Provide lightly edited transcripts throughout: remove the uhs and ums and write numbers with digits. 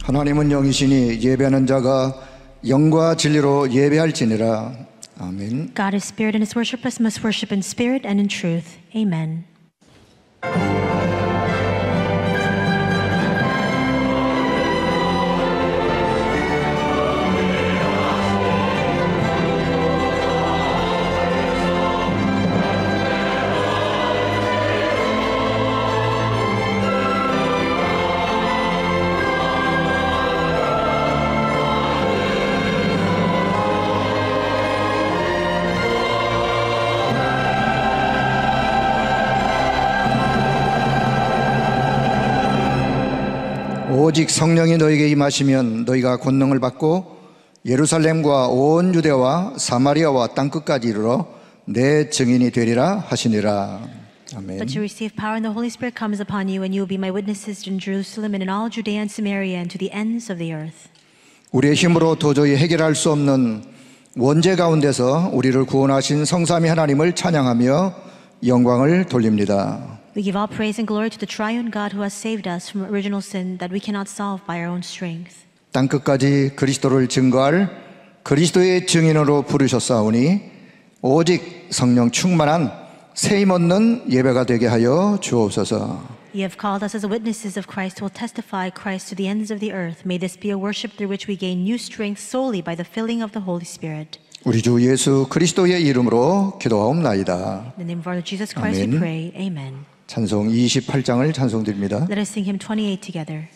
하나님은 영이시니 예배하는 자가 영과 진리로 예배할지니라. 아멘. God is spirit, and his worshippers must worship in spirit and in truth. Amen. 오직 성령이 너에게 임하시면 너희가 권능을 받고 예루살렘과 온 유대와 사마리아와 땅끝까지 이르러 내 증인이 되리라 하시니라. 아멘. But you receive power, and the Holy Spirit comes upon you, and you will be my witnesses in Jerusalem and in all Judea and Samaria and to the ends of the earth. 우리의 힘으로 도저히 해결할 수 없는 원죄 가운데서 우리를 구원하신 성삼위 하나님을 찬양하며 영광을 돌립니다. We give all praise and glory to the triune God who has saved us from original sin that we cannot solve by our own strength. 땅끝까지 그리스도를 증거할 그리스도의 증인으로 부르셨사오니 오직 성령 충만한 세임 얻는 예배가 되게 하여 주옵소서. You have called us as witnesses of Christ who will testify Christ to the ends of the earth. May this be a worship through which we gain new strength solely by the filling of the Holy Spirit. 우리 주 예수 그리스도의 이름으로 기도하옵나이다. In the name of our Lord Jesus Christ we pray. Amen. 찬송 28장을 찬송드립니다. Let us sing hymn 28 together.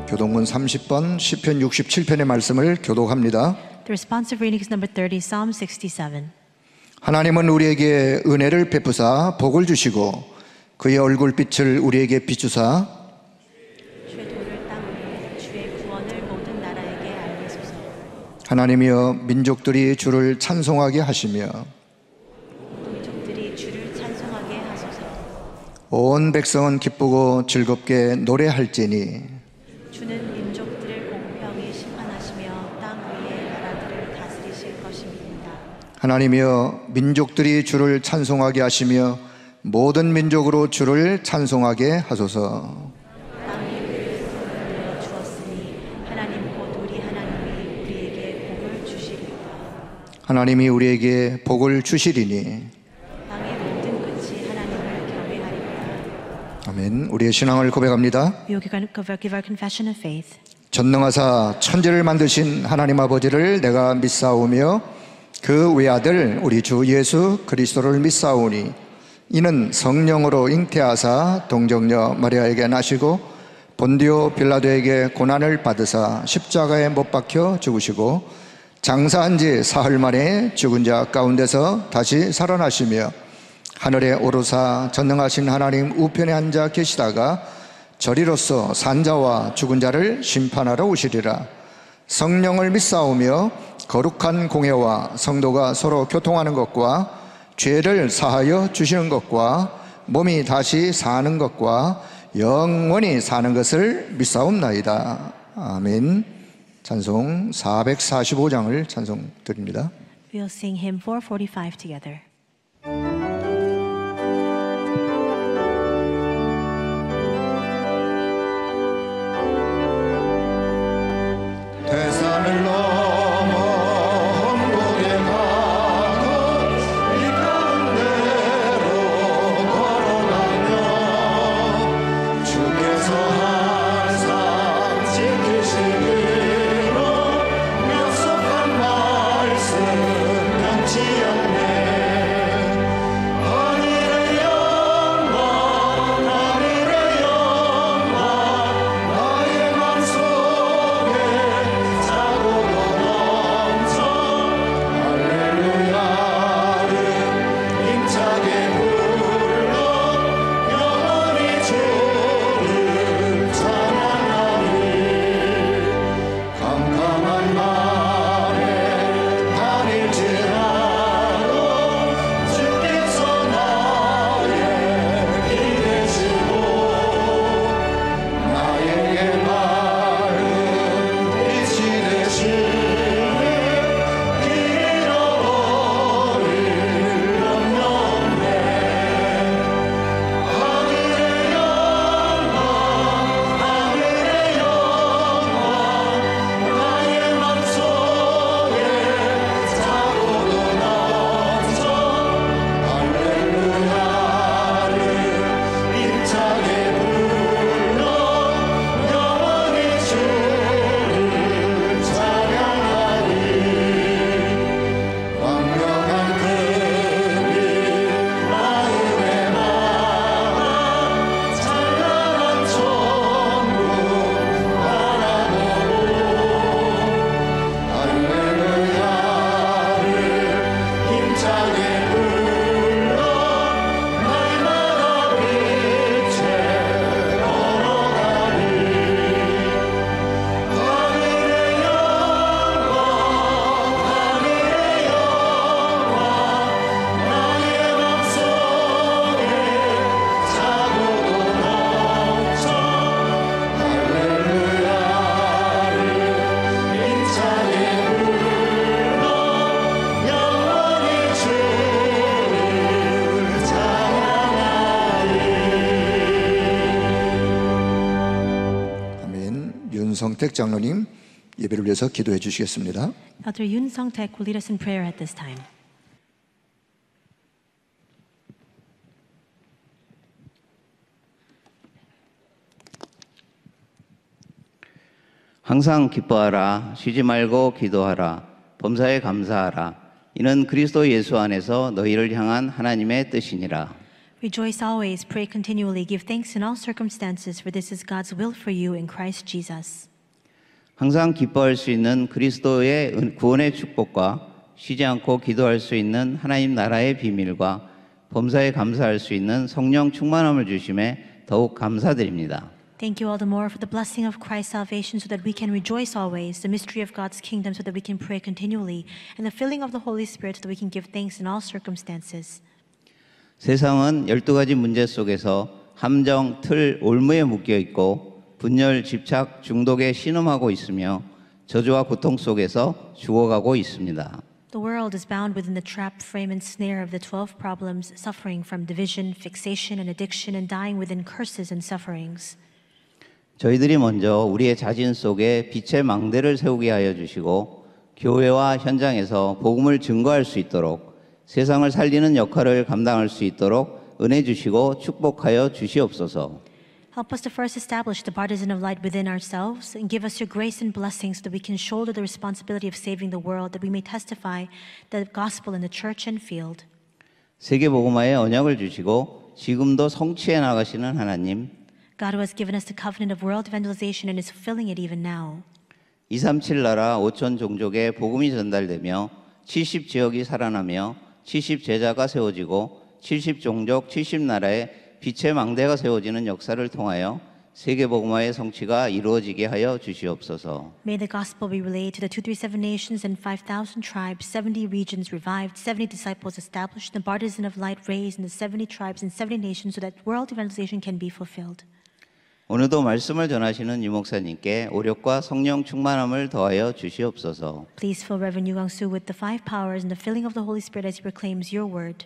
교독문 30번 시편 67편의 말씀을 교독합니다. The responsive reading is number 30, Psalm 67. 하나님은 우리에게 은혜를 베푸사 복을 주시고 그의 얼굴빛을 우리에게 비추사 주의 도를 땅 위에 주의 구원을 모든 나라에게 알리소서. 하나님이여 민족들이 주를 찬송하게 하시며 민족들이 주를 찬송하게 하소서. 온 백성은 기쁘고 즐겁게 노래할지니 주는 민족들을 공평히 심판하시며 땅 위의 나라들을 다스리실 것입니다. 하나님이여 민족들이 주를 찬송하게 하시며 모든 민족으로 주를 찬송하게 하소서. 땅이 우리를 선하여 주었으니 하나님 곧 우리 하나님이 우리에게 복을 주시리이다. 하나님이 우리에게 복을 주시리니. 땅의 모든 끝이 하나님을 경외하리이다. 아멘. 우리의 신앙을 고백합니다. We will give our confession of faith. 전능하사 천지를 만드신 하나님 아버지를 내가 믿사오며 그 외아들 우리 주 예수 그리스도를 믿사오니 이는 성령으로 잉태하사 동정녀 마리아에게 나시고 본디오 빌라도에게 고난을 받으사 십자가에 못 박혀 죽으시고 장사한 지 사흘 만에 죽은 자 가운데서 다시 살아나시며 하늘에 오르사 전능하신 하나님 우편에 앉아 계시다가 저리로서 산자와 죽은 자를 심판하러 오시리라. 성령을 믿사오며 거룩한 공회와 성도가 서로 교통하는 것과 죄를 사하여 주시는 것과 몸이 다시 사는 것과 영원히 사는 것을 믿사옵나이다. 아멘. 찬송 445장을 찬송 드립니다. We'll sing hymn 445 together. 대산을 넘어 천국에 가고 이 가운데로 걸어가며 주께서 항상 지키시기로 약속한 말씀 변치 않네. 하늘의 영광 하늘의 영광 나의 맘속에 차고도 넘쳐 할렐루야를 힘차게 불러 영원히 주를 찬양하리. 캄캄한 밤에 다닐지라도 주께서 나의 길 되시고 나에게 맑은 빛이 되시네. 길 잃어버릴 염려 없네. 하늘의 영광 하늘의 영광 나의 맘속에 차고도 넘쳐 할렐루야를 힘차게 불러 영원히 주를 찬양하리. 광명한 금빛 마음에 막아 찬란한 천국 바라보고 할렐루야를 힘차게 불러 날마다 빛에 걸어가리. 하늘의 영광 하늘의 영광 나의 맘속에 차고도 넘쳐 할렐루야를 힘차게 불러 영원히 주를 찬양하리. 아멘. 윤성택 장로님 예배를 위해서 기도해 주시겠습니다. Elder Yoon Sung-taek will lead us in prayer at this time. 항상 기뻐하라. 쉬지 말고 기도하라. 범사에 감사하라. 이는 그리스도 예수 안에서 너희를 향한 하나님의 뜻이니라. Rejoice always, pray continually, give thanks in all circumstances, for this is God's will for you in Christ Jesus. 항상 기뻐할 수 있는 그리스도의 구원의 축복과 쉬지 않고 기도할 수 있는 하나님 나라의 비밀과 범사에 감사할 수 있는 성령 충만함을 주심에 더욱 감사드립니다. Thank you all the more for the blessing of Christ's salvation so that we can rejoice always, the mystery of God's kingdom so that we can pray continually, and the filling of the Holy Spirit so that we can give thanks in all circumstances. 세상은 12가지 문제 속에서 함정, 틀, 올무에 묶여 있고 분열, 집착, 중독에 신음하고 있으며 저주와 고통 속에서 죽어가고 있습니다. The world is bound within the trap, frame, and snare of the 12 problems, suffering from division, fixation, and addiction, and dying within curses and sufferings. 저희들이 먼저 우리의 자신 속에 빛의 망대를 세우게 하여 주시고 교회와 현장에서 복음을 증거할 수 있도록 세상을 살리는 역할을 감당할 수 있도록 은혜 주시고 축복하여 주시옵소서. Help us to first establish the partisan of light within ourselves and give us your grace and blessings so that we can shoulder the responsibility of saving the world, that we may testify the gospel in the church and field. 세계복음화의 언약을 주시고 지금도 성취해 나가시는 하나님, God who has given us the covenant of world evangelization and is fulfilling it even now. 237 나라 5천 종족에 복음이 전달되며 70 지역이 살아나며 70 제자가 세워지고 70 종족 70 나라에 빛의 망대가 세워지는 역사를 통하여 세계복음화의 성취가 이루어지게 하여 주시옵소서. May the gospel be relayed to the 237 nations and 5,000 tribes, 70 regions revived, 70 disciples established, the partisan of light raised in the 70 tribes and 70 nations so that world evangelization can be fulfilled. 오늘도 말씀을 전하시는 유 목사님께 오력과 성령 충만함을 더하여 주시옵소서. Please fill Reverend Yu Gang-soo with the 5 powers and the filling of the Holy Spirit as he proclaims your word.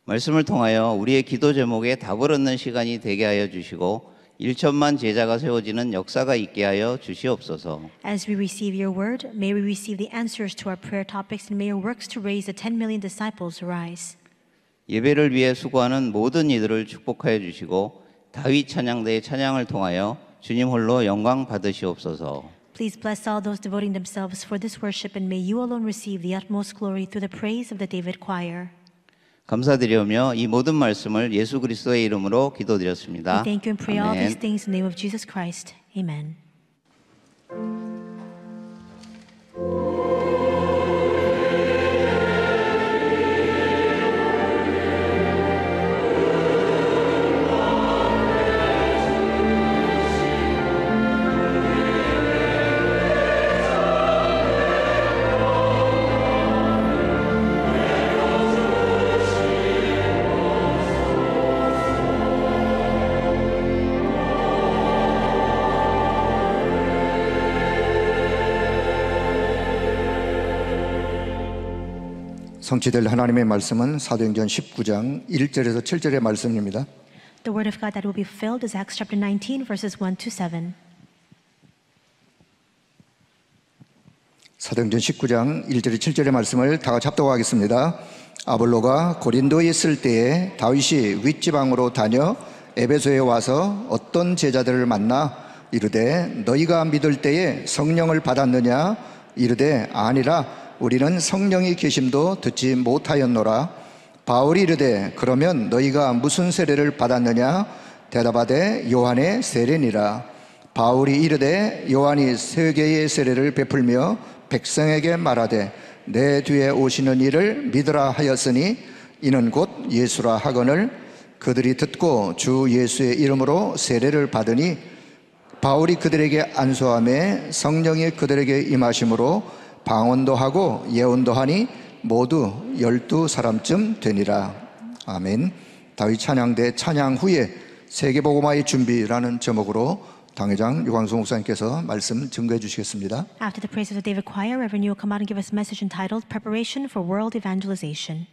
말씀을 통하여 우리의 기도 제목에 답을 얻는 시간이 되게 하여 주시고 1천만 제자가 세워지는 역사가 있게 하여 주시옵소서. As we receive your word, may we receive the answers to our prayer topics and may your works to raise the 10 million disciples arise. 예배를 위해 수고하는 모든 이들을 축복하여 주시고 다윗 찬양대의 찬양을 통하여 주님 홀로 영광 받으시옵소서. Please bless all those devoting themselves for this worship and may you alone receive the utmost glory through the praise of the David choir. 감사드리오며 이 모든 말씀을 예수 그리스도의 이름으로 기도드렸습니다. We thank you and pray all these 아멘. things in the name of Jesus Christ. Amen. 성취될 하나님의 말씀은 사도행전 19장 1절에서 7절의 말씀입니다. The word of God that will be fulfilled is Acts chapter 19 verses 1 to 7. 사도행전 19장 1절에 7절의 말씀을 다 같이 합독하겠습니다. 아볼로가 고린도에 있을 때에 다윗이 윗지방으로 다녀 에베소에 와서 어떤 제자들을 만나 이르되 너희가 믿을 때에 성령을 받았느냐 이르되 아니라 우리는 성령이 계심도 듣지 못하였노라. 바울이 이르되 그러면 너희가 무슨 세례를 받았느냐 대답하되 요한의 세례니라. 바울이 이르되 요한이 세계의 세례를 베풀며 백성에게 말하되 내 뒤에 오시는 이를 믿으라 하였으니 이는 곧 예수라 하거늘 그들이 듣고 주 예수의 이름으로 세례를 받으니 바울이 그들에게 안수하매 성령이 그들에게 임하심으로 방언도 하고 예언도 하니 모두 12사람쯤 되니라. 아멘. 다윗 찬양대 찬양 후에 세계복음화의 준비라는 제목으로 당회장 유광수 목사님께서 말씀 증거해 주시겠습니다. After the praise of the David choir, Reverend Yu will come out and give us a message entitled Preparation for World Evangelization.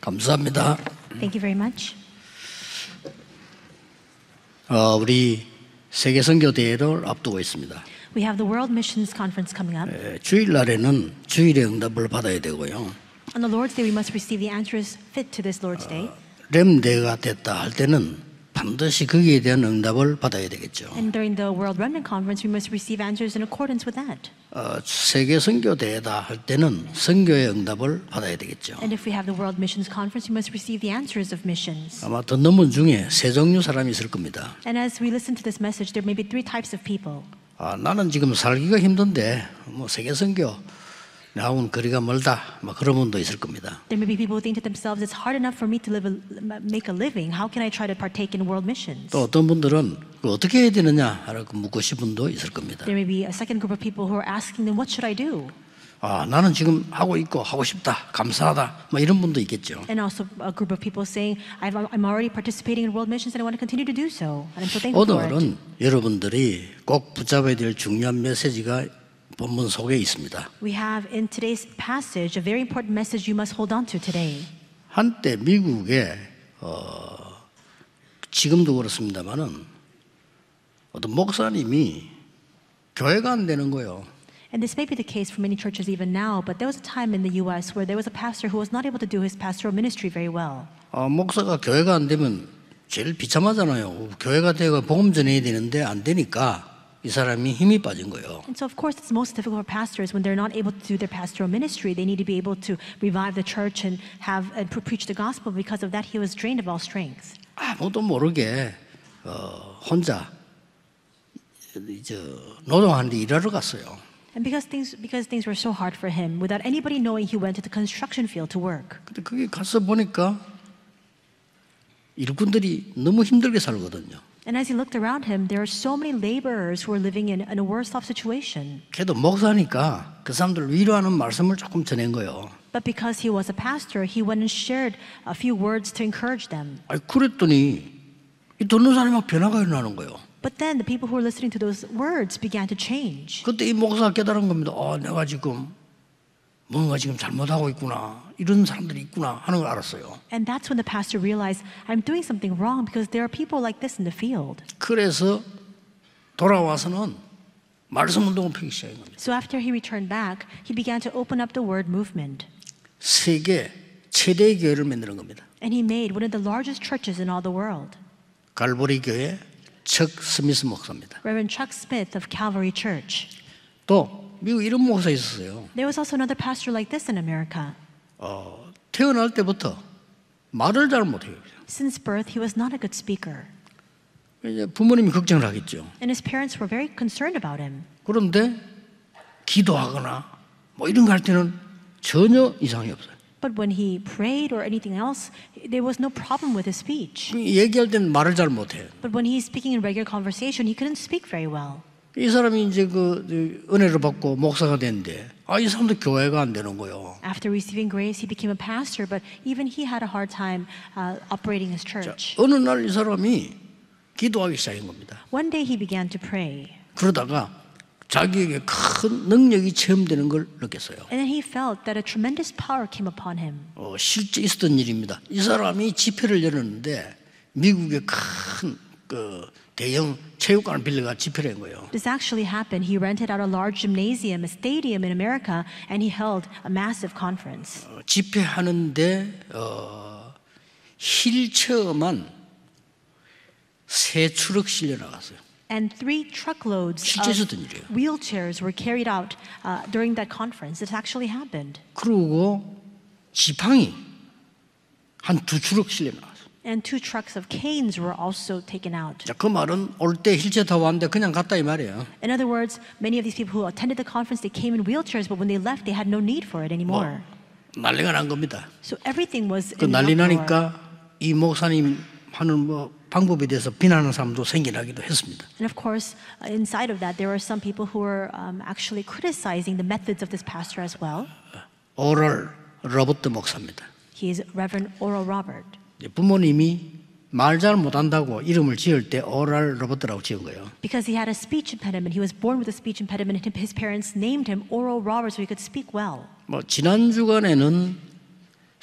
감사합니다. Thank you very much. 우리 세계 선교 대회를 앞두고 있습니다. We have the World Missions Conference coming up. 주일날에는 주일의 응답을 받아야 되고요. On the Lord's Day, we must receive the answers fit to this Lord's Day. 렘 대회가 됐다 할 때는 반드시 거기에 대한 응답을 받아야 되겠죠. And during the World Remnant Conference, we must receive answers in accordance with that. 세계 선교 대회다 할 때는 선교의 응답을 받아야 되겠죠. And if we have the World Missions Conference, we must receive the answers of missions. 아마 듣는 분 중에 세 종류 사람이 있을 겁니다. And as we listen to this message, there may be three types of people. 나는 지금 살기가 힘든데 뭐 세계 선교 나하고는 거리가 멀다, 막 그런 분도 있을 겁니다. There may be people who think to themselves, it's hard enough for me to make a living. How can I try to partake in world missions? 또 어떤 분들은 어떻게 해야 되느냐라고 묻고 싶은 분도 있을 겁니다. There may be a second group of people who are asking them, what should I do? 나는 지금 하고 있고 하고 싶다, 감사하다, 뭐 이런 분도 있겠죠. And also a group of people saying, I'm already participating in world missions and I want to continue to do so. And I'm so thankful for it. 오늘은 여러분들이 꼭 붙잡아야 될 중요한 메시지가 본문 속에 있습니다. We have in today's passage a very important message you must hold on to today. 한때 미국에 지금도 그렇습니다만은 어떤 목사님이 교회가 안 되는 거예요. And this may be the case for many churches even now, but there was a time in the U.S. where there was a pastor who was not able to do his pastoral ministry very well. 목사가 교회가 안 되면 제일 비참하잖아요. 교회가 되고 복음 전해야 되는데 안 되니까 이 사람이 힘이 빠진 거예요. And so of course it's most difficult for pastors when they're not able to do their pastoral ministry. They need to be able to revive the church and preach the gospel. Because of that, he was drained of all strength. 아무도 모르게 혼자 노동하는데 일하러 갔어요. And because things were so hard for him, without anybody knowing, he went to the construction field to work. 근데 거기 가서 보니까 일꾼들이 너무 힘들게 살거든요. And as he looked around him, there are so many laborers who are living in a worse off situation. 걔도 목사니까 그 사람들 위로하는 말씀을 조금 전한 거예요. But because he was a pastor, he went and shared a few words to encourage them. 그랬더니 이 듣는 사람이 막 변화가 일어나는 거예요. But then the people who were listening to those words began to change. 그때 이 목사가 깨달은 겁니다. 내가 지금 뭔가 지금 잘못하고 있구나. 이런 사람들이 있구나 하는 걸 알았어요. And that's when the pastor realized, I'm doing something wrong because there are people like this in the field. 그래서 돌아와서는 말씀 운동을 펴기 시작한 겁니다. So after he returned back, he began to open up the word movement. 세계 최대 교회를 만드는 겁니다. And he made one of the largest churches in all the world. 갈보리 교회 척 스미스 목사입니다. Reverend Chuck Smith of Calvary Church. 또 미국 이런 목사 있었어요. There was also another pastor like this in America. 태어날 때부터 말을 잘 못해요. Since birth, he was not a good speaker. 이제 부모님이 걱정을 하겠죠. And his parents were very concerned about him. 그런데 기도하거나 뭐 이런 거 할 때는 전혀 이상이 없어요. But when he prayed or anything else, there was no problem with his speech. 얘기할 때는 말을 잘 못해요. But when he's speaking in regular conversation, he couldn't speak very well. 이 사람이 이제 그 은혜를 받고 목사가 됐는데 이 사람도 교회가 안 되는 거예요. After receiving grace, he became a pastor, but even he had a hard time operating his church. 어느 날 이 사람이 기도하기 시작한 겁니다. One day he began to pray. 그러다가 자기에게 큰 능력이 체험되는 걸 느꼈어요. And then he felt that a tremendous power came upon him. 실제 있었던 일입니다. 이 사람이 집회를 열었는데 미국의 큰 대형 체육관을 빌려가 집회를 한 거예요. This actually happened. He rented out a large gymnasium, a stadium in America, and he held a massive conference. 집회하는데 휠체어만 3트럭 실려 나갔어요. And 3 truckloads 실제 of 있었던 일이에요. wheelchairs were carried out during that conference. It actually happened. 그리고 지팡이 한 2트럭 실려 나갔어요. And 2 trucks of canes were also taken out. 자, 그 말은 올 때 휠체어 타고 왔는데 그냥 갔다 이 말이에요. In other words, many of these people who attended the conference, they came in wheelchairs, but when they left, they had no need for it anymore. 난리가 난 겁니다. So everything was 그 in 난리 an uproar. 나니까 이 목사님 하는 방법에 대해서 비난하는 사람도 생겨나기도 했습니다. And of course, inside of that, there were some people who were actually criticizing the methods of this pastor as well. 오럴 로버트 목사입니다. He is Reverend Oral Robert. 부모님이 말 잘 못한다고 이름을 지을 때 오럴 로버트라고 지은 거예요. Because he had a speech impediment, he was born with a speech impediment, and his parents named him Oral Robert so he could speak well. 지난 주간에는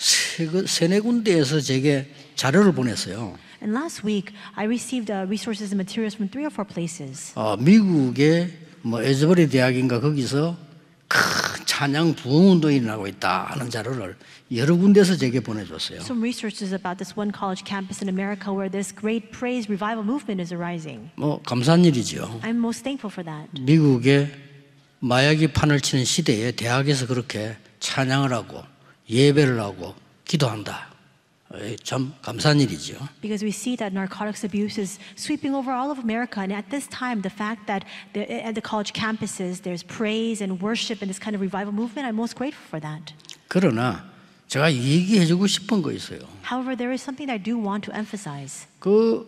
세네 군데에서 제게 자료를 보냈어요. And last week, I received resources and materials from 3 or 4 places. 미국의 뭐 에즈버리 대학인가 거기서 큰 찬양 부흥운동이 일어나고 있다 하는 자료를 여러 군데서 제게 보내줬어요. Some researches about this one college campus in America where this great praise revival movement is arising. 뭐 감사한 일이죠. I'm most thankful for that. 미국의 마약이 판을 치는 시대에 대학에서 그렇게 찬양을 하고 예배를 하고 기도한다. 참 감사한 일이죠. Because we see that narcotics abuse is sweeping over all of America, and at this time, the fact that at the college campuses there's praise and worship and this kind of revival movement, I'm most grateful for that. 그러나 제가 얘기해주고 싶은 거 있어요. However, there is something that I do want to emphasize. 그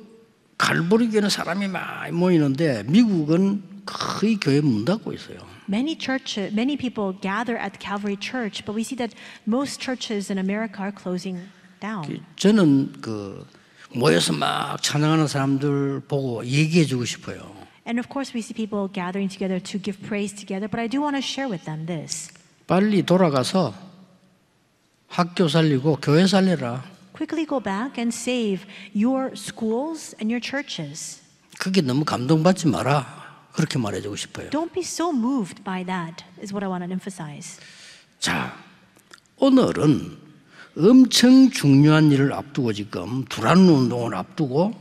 갈보리 교회는 사람이 많이 모이는데 미국은 거의 교회 문 닫고 있어요. Many people gather at the Calvary Church, but we see that most churches in America are closing down. 저는 그 모여서 막 찬양하는 사람들 보고 얘기해주고 싶어요. And of course, we see people gathering together to give praise together, but I do want to share with them this. 빨리 돌아가서 학교 살리고 교회 살려라. Quickly go back and save your schools and your churches. 그게 너무 감동받지 마라. 그렇게 말해주고 싶어요. Don't be so moved by that, is what I want to emphasize. 자, 오늘은 엄청 중요한 일을 앞두고 지금 두란 운동을 앞두고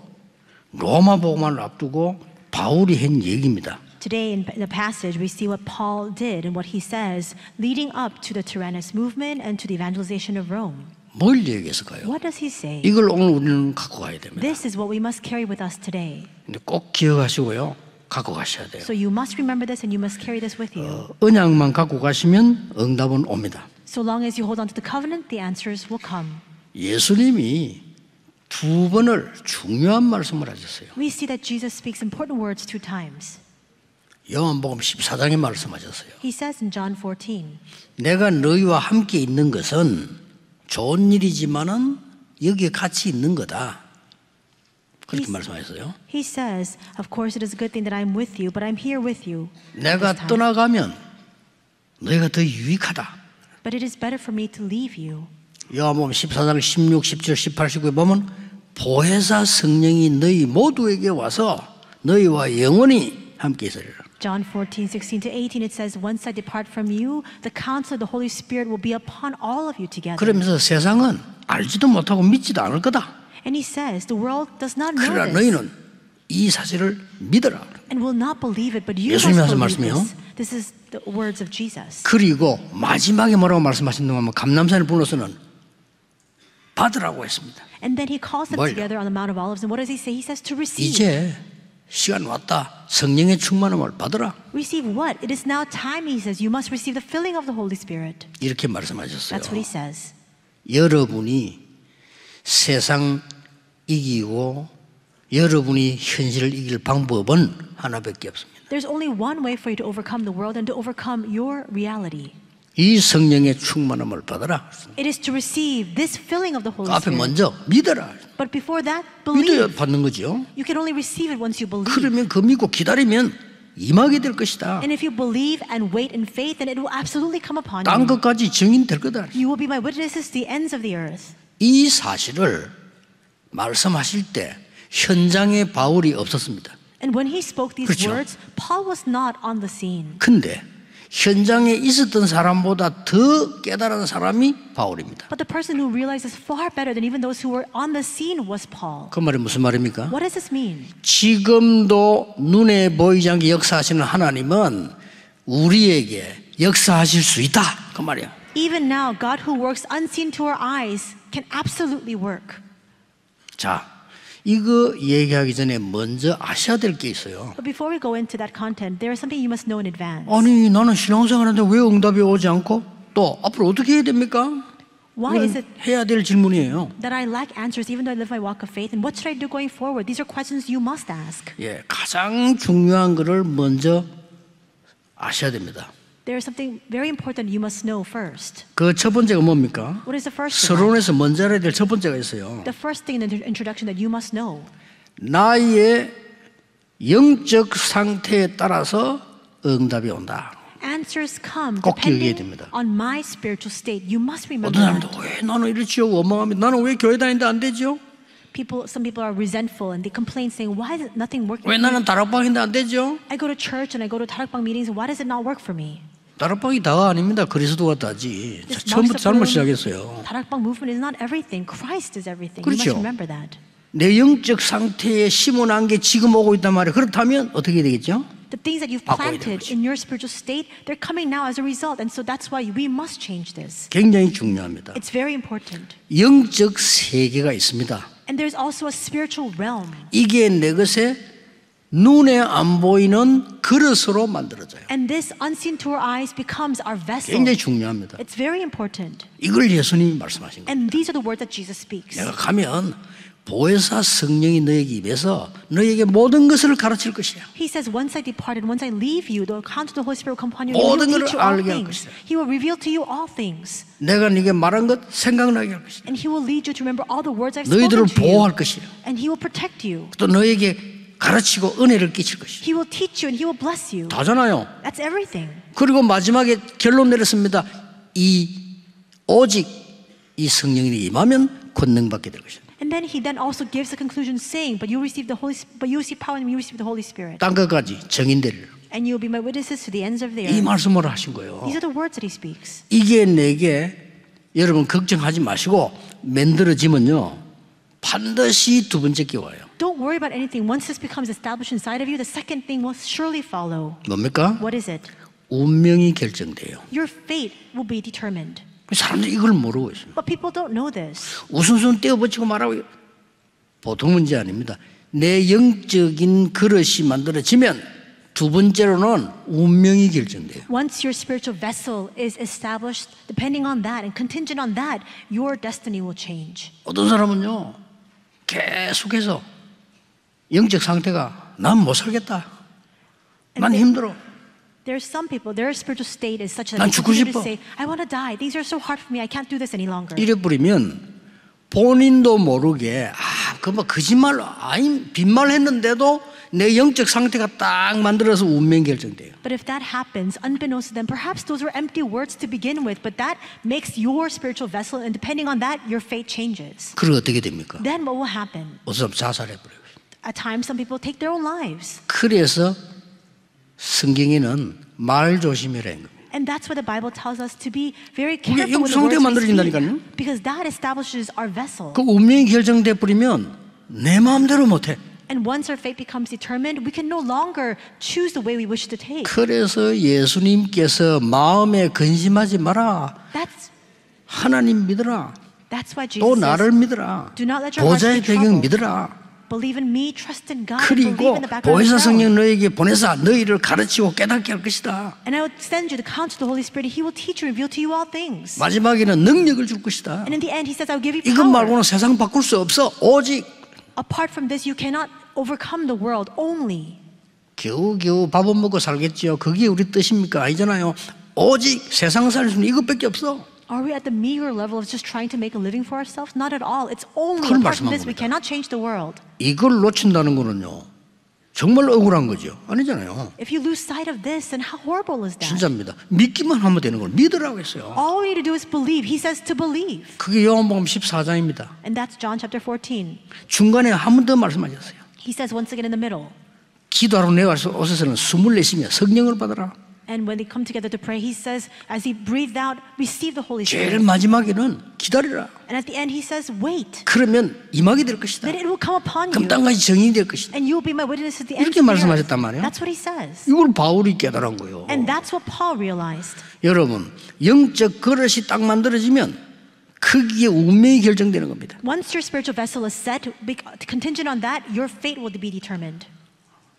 로마 복음을 앞두고 바울이 한 얘기입니다. Today in the passage, we see what Paul did and what he says leading up to the Tyrannus movement and to the evangelization of Rome. 뭘 얘기했을까요? What does he say? 이걸 오늘 우리는 갖고 가야 됩니다. This is what we must carry with us today. 근데 꼭 기억하시고요. 갖고 가셔야 돼요. So you must remember this and you must carry this with you. 언약만 갖고 가시면 응답은 옵니다. So long as you hold on to the covenant, the answers will come. 예수님이 두 번을 중요한 말씀을 하셨어요. We see that Jesus speaks important words 2 times. 요한복음 14장에 말씀하셨어요. He says in John 14, 내가 너희와 함께 있는 것은 좋은 일이지만은 여기에 같이 있는 거다. 그렇게 말씀하셨어요. he says, of course it is a good thing that I'm with you, but I'm here with you. 내가 떠나가면 너희가 더 유익하다. But it is better for me to leave you. 요한복음 14장 16, 17, 18, 19에 보면 보혜사 성령이 너희 모두에게 와서 너희와 영원히 함께 있으리라. John 14, 16 to 18, it says, once I depart from you, the counsel of the Holy Spirit will be upon all of you together. 그러면서 세상은 알지도 못하고 믿지도 않을 거다. And he says, the world does not know 그러나 this 너희는 이 사실을 믿어라. and will not believe it, but you must 예수님이 하신 believe 말씀이에요. this. This is the words of Jesus. 그리고 마지막에 뭐라고 말씀하신 동안 감람산을 불러서는 받으라고 했습니다. And then he calls them 뭘요? together on the Mount of Olives. And what does he say? He says to receive. 이제 시간 왔다. 성령의 충만함을 받으라. Receive what? It is now time, he says. You must receive the filling of the Holy Spirit. 이렇게 말씀하셨어요. That's what he says. 여러분이 세상 이기고 여러분이 현실을 이길 방법은 하나밖에 없습니다. There's only one way for you to overcome the world and to overcome your reality. 이 성령의 충만함을 받아라. It is to receive this filling of the Holy 앞에 Spirit. 먼저 믿어라. But before that, 믿어야 believe. 받는 거죠. You can only receive it once you believe. 그러면 그 믿고 기다리면 임하게 될 것이다. And if you believe and wait in faith, then it will absolutely come upon 땅 you. 끝까지 증인될 거다. You will be my witnesses to the ends of the earth. 이 사실을 말씀하실 때 현장에 바울이 없었습니다. And when he spoke these 그렇죠. words, Paul was not on the scene. 근데 현장에 있었던 사람보다 더 깨달은 사람이 바울입니다. But the person who realized this far better than even those who were on the scene was Paul. 그 말이 무슨 말입니까? What does this mean? 지금도 눈에 보이지 않게 역사하시는 하나님은 우리에게 역사하실 수 있다. 그 말이야. Even now, God who works unseen to our eyes can absolutely work. 자, 이거 얘기하기 전에 먼저 아셔야 될 게 있어요. But before we go into that content, there is something you must know in advance. 아니 나는 신앙생활하는데 왜 응답이 오지 않고 또 앞으로 어떻게 해야 됩니까? Why is it 해야 될 질문이에요. that I lack answers even though I live my walk of faith? And what should I do going forward? These are questions you must ask. 예, 가장 중요한 거를 먼저 아셔야 됩니다. There is something very important you must know first. 그 첫 번째가 뭡니까? What is the first thing? 서론에서 먼저 알아야 될 첫 번째가 있어요. The first thing in the introduction that you must know. 나의 영적 상태에 따라서 응답이 온다. answers come 꼭 기억해야 depending 됩니다. on my spiritual state. You must remember 어떤 사람도 that. 왜 나는 이렇지요 원망합니다. 나는 왜 교회 다니는데 안 되지요? Some people are resentful and they complain saying, why is nothing working 왜 for me? 나는 다락방인데 안 되죠? I go to church and I go to 다락방 meetings. Why does it not work for me? 다락방이 다가 아닙니다. 그리스도가 다지. This 처음부터 Mark's 잘못 Upper 시작했어요. 다락방 movement is not everything. Christ is everything. You 그렇죠. must remember that. 내 영적 상태에 심어놓은 게 지금 오고 있단 말이에요. 그렇다면 어떻게 되겠죠? The things that you've 바꿔야 되는 planted 거죠. in your spiritual state, they're coming now as a result. And so that's why we must change this. 굉장히 중요합니다. It's very important. 영적 세계가 있습니다. And there's also a spiritual realm. 이게 내 것에 눈에 안 보이는 그릇으로 만들어져요. And this unseen to our eyes becomes our vessel. 굉장히 중요합니다. It's very important. 이걸 예수님이 말씀하신 거예요. And these are the words that Jesus speaks. 내가 가면 보혜사 성령이 너에게 입에서 너에게 모든 것을 가르칠 것이야. He says, once I depart and once I leave you, the counsel of the Holy Spirit will come upon you and 모든 He will 것을 teach you all 알게 할 things. 것이다. He will reveal to you all things. 내가 네게 말한 것 생각나게 할 것이다. And He will lead you to remember all the words I've 너희들을 spoken to 보호할 you. 것이야. And He will protect you. 또 너에게 가르치고 은혜를 끼칠 것이다. He will teach you and He will bless you. 다잖아요. That's everything. 그리고 마지막에 결론 내렸습니다. 오직 이 성령이 임하면 권능받게 될 것이다. And then He then also gives a conclusion saying, but you receive power when you receive the Holy Spirit. 딴 것까지 정인되리라. And you will be my witnesses to the ends of the 이 earth. 말씀을 하신 거예요. These are the words that He speaks. 이게 내게 여러분 걱정하지 마시고 만들어지면요 반드시 두 번째 게 와요. Don't worry about anything. Once this becomes established inside of you, the second thing will surely follow. 뭡니까? What is it? 운명이 결정돼요. Your fate will be determined. 사람들이 이걸 모르고 있어요. But people don't know this. 우선순 떼어붙이고 말하고 보통 문제 아닙니다. 내 영적인 그릇이 만들어지면 두 번째로는 운명이 결정돼요. Once your spiritual vessel is established, depending on that and contingent on that, your destiny will change. 어떤 사람은요 계속해서 영적 상태가 난 못 살겠다. 난 힘들어. There's some people, their spiritual state is such that 난 they 죽고 continue to 싶어. say, I want to die. Things are so hard for me. I can't do this any longer. 이래 버리면 본인도 모르게 그뭐 거짓말로 빈말했는데도 내 영적 상태가 딱 만들어서 운명 결정돼요. But if that happens, unbeknownst to them, perhaps those were empty words to begin with, but that makes your spiritual vessel, and depending on that, your fate changes. 그럼 어떻게 됩니까? Then what will happen? 어서 자살해 버려요. At times, some people take their own lives. 그래서 성경에는 말 조심이라는 겁니다. And that's why the Bible tells us to be very careful 영적 with the 상태가 words we 만들어진다니까요. speak, because that establishes our vessel. 그 운명이 결정돼 버리면 내 마음대로 못해. And once our fate becomes determined, we can no longer choose the way we wish to take. 그래서 예수님께서 마음에 근심하지 마라. 하나님 믿어라. That's why 또 Jesus 나를 says, 믿어라. do not let your hearts 보좌의 be 배경 troubled. 믿어라. Believe in me, trust in God, and believe 그리고 in the background 보혜사 of 성령 God. 너에게 보내사 너희를 가르치고 깨닫게 할 것이다. And I will send you the counsel of the Holy Spirit. He will teach you, reveal to you all things. 마지막에는 능력을 줄 것이다. And in the end, He says, I will give you 이것 power. 말고는 세상 바꿀 수 없어. 오직 Apart from this, you cannot overcome the world only. 겨우겨우 밥은 먹고 살겠지요. 그게 우리 뜻입니까? 아니잖아요. 오직 세상 살 수는 이것밖에 없어. Are we at the meager level of just trying to make a living for ourselves? Not at all. It's only 그걸 apart from 말씀한 this, we 겁니다. cannot change the world. 이걸 놓친다는 거는요. 정말 억울한 거죠. 아니잖아요. If you lose sight of this, then how horrible is that? 진짜입니다. 믿기만 하면 되는 걸 믿으라고 했어요. All we need to do is believe. He says to believe. 그게 요한복음 14장입니다. And that's John chapter 14. 중간에 한 번 더 말씀하셨어요. He says once again in the middle. 기도하러 내와서는 숨을 내쉬며 성령을 받아라. And when they come together to pray, he says, as he breathed out, receive the Holy 제일 Spirit. 마지막에는 기다리라. And at the end, he says, wait. 그러면 임하게 될 것이다. Then it will come upon 그럼 you. 땅까지 정인이 될 것이다. And you will be my witness at the end of 이렇게 the 말씀하셨단 earth. 말이에요. That's what he says. 이걸 바울이 깨달은 거예요. And that's what Paul realized. 여러분, 영적 그릇이 딱 만들어지면 크기의 운명이 결정되는 겁니다. Once your spiritual vessel is set, contingent on that, your fate will be determined.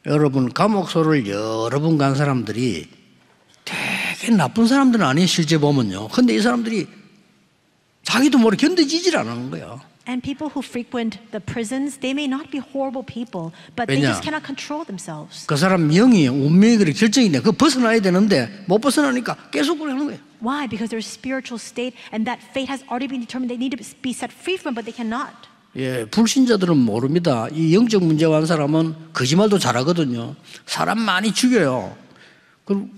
여러분, 감옥소를 여러 번 간 사람들이 되게 나쁜 사람들은 아니에요, 실제 보면요. 근데 이 사람들이 자기도 모르게 견뎌지질 않는 거예요. And people who frequent the prisons, they may not be horrible people, but they 왜냐? just cannot control themselves. 그 사람 영이 운명이 그렇게 결정이네. 그거 벗어나야 되는데 못 벗어나니까 계속 그러는 거예요. Why? Because their spiritual state and that fate has already been determined. They need to be set free from it, but they cannot. 예, 불신자들은 모릅니다. 이 영적 문제가 한 사람은 거짓말도 잘하거든요. 사람 많이 죽여요. 그럼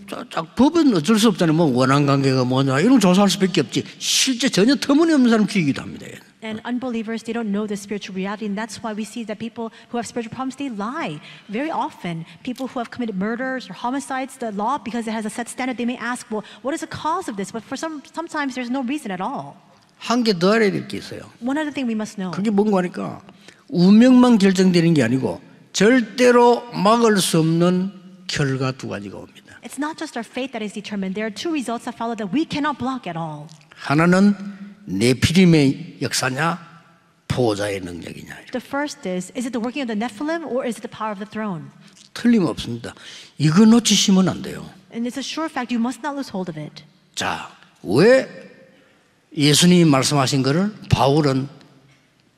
법은 어쩔 수 없잖아요. 뭐 원한 관계가 뭐냐 이런 조사할 수밖에 없지. 실제 전혀 터무니없는 사람 죽이기도 합니다. And unbelievers, they don't know the spiritual reality, and that's why we see that people who have spiritual problems, they lie. Very often, people who have committed murders or homicides, the law, because it has a set standard, they may ask, well, what is the cause of this? But for sometimes there's no reason at all. 한 개 더 알아야 될 게 있어요. One other thing we must know. 그게 뭔가 하니까 운명만 결정되는 게 아니고 절대로 막을 수 없는 결과 두 가지가 옵니다. It's not just our fate that is determined. There are two results that follow that we cannot block at all. 하나는 네피림의 역사냐 보호자의 능력이냐. The first is it the working of the Nephilim or is it the power of the throne? 틀림없습니다. 이거 놓치시면 안 돼요. And it's a sure fact, you must not lose hold of it. 자, 왜 예수님이 말씀하신 것을 바울은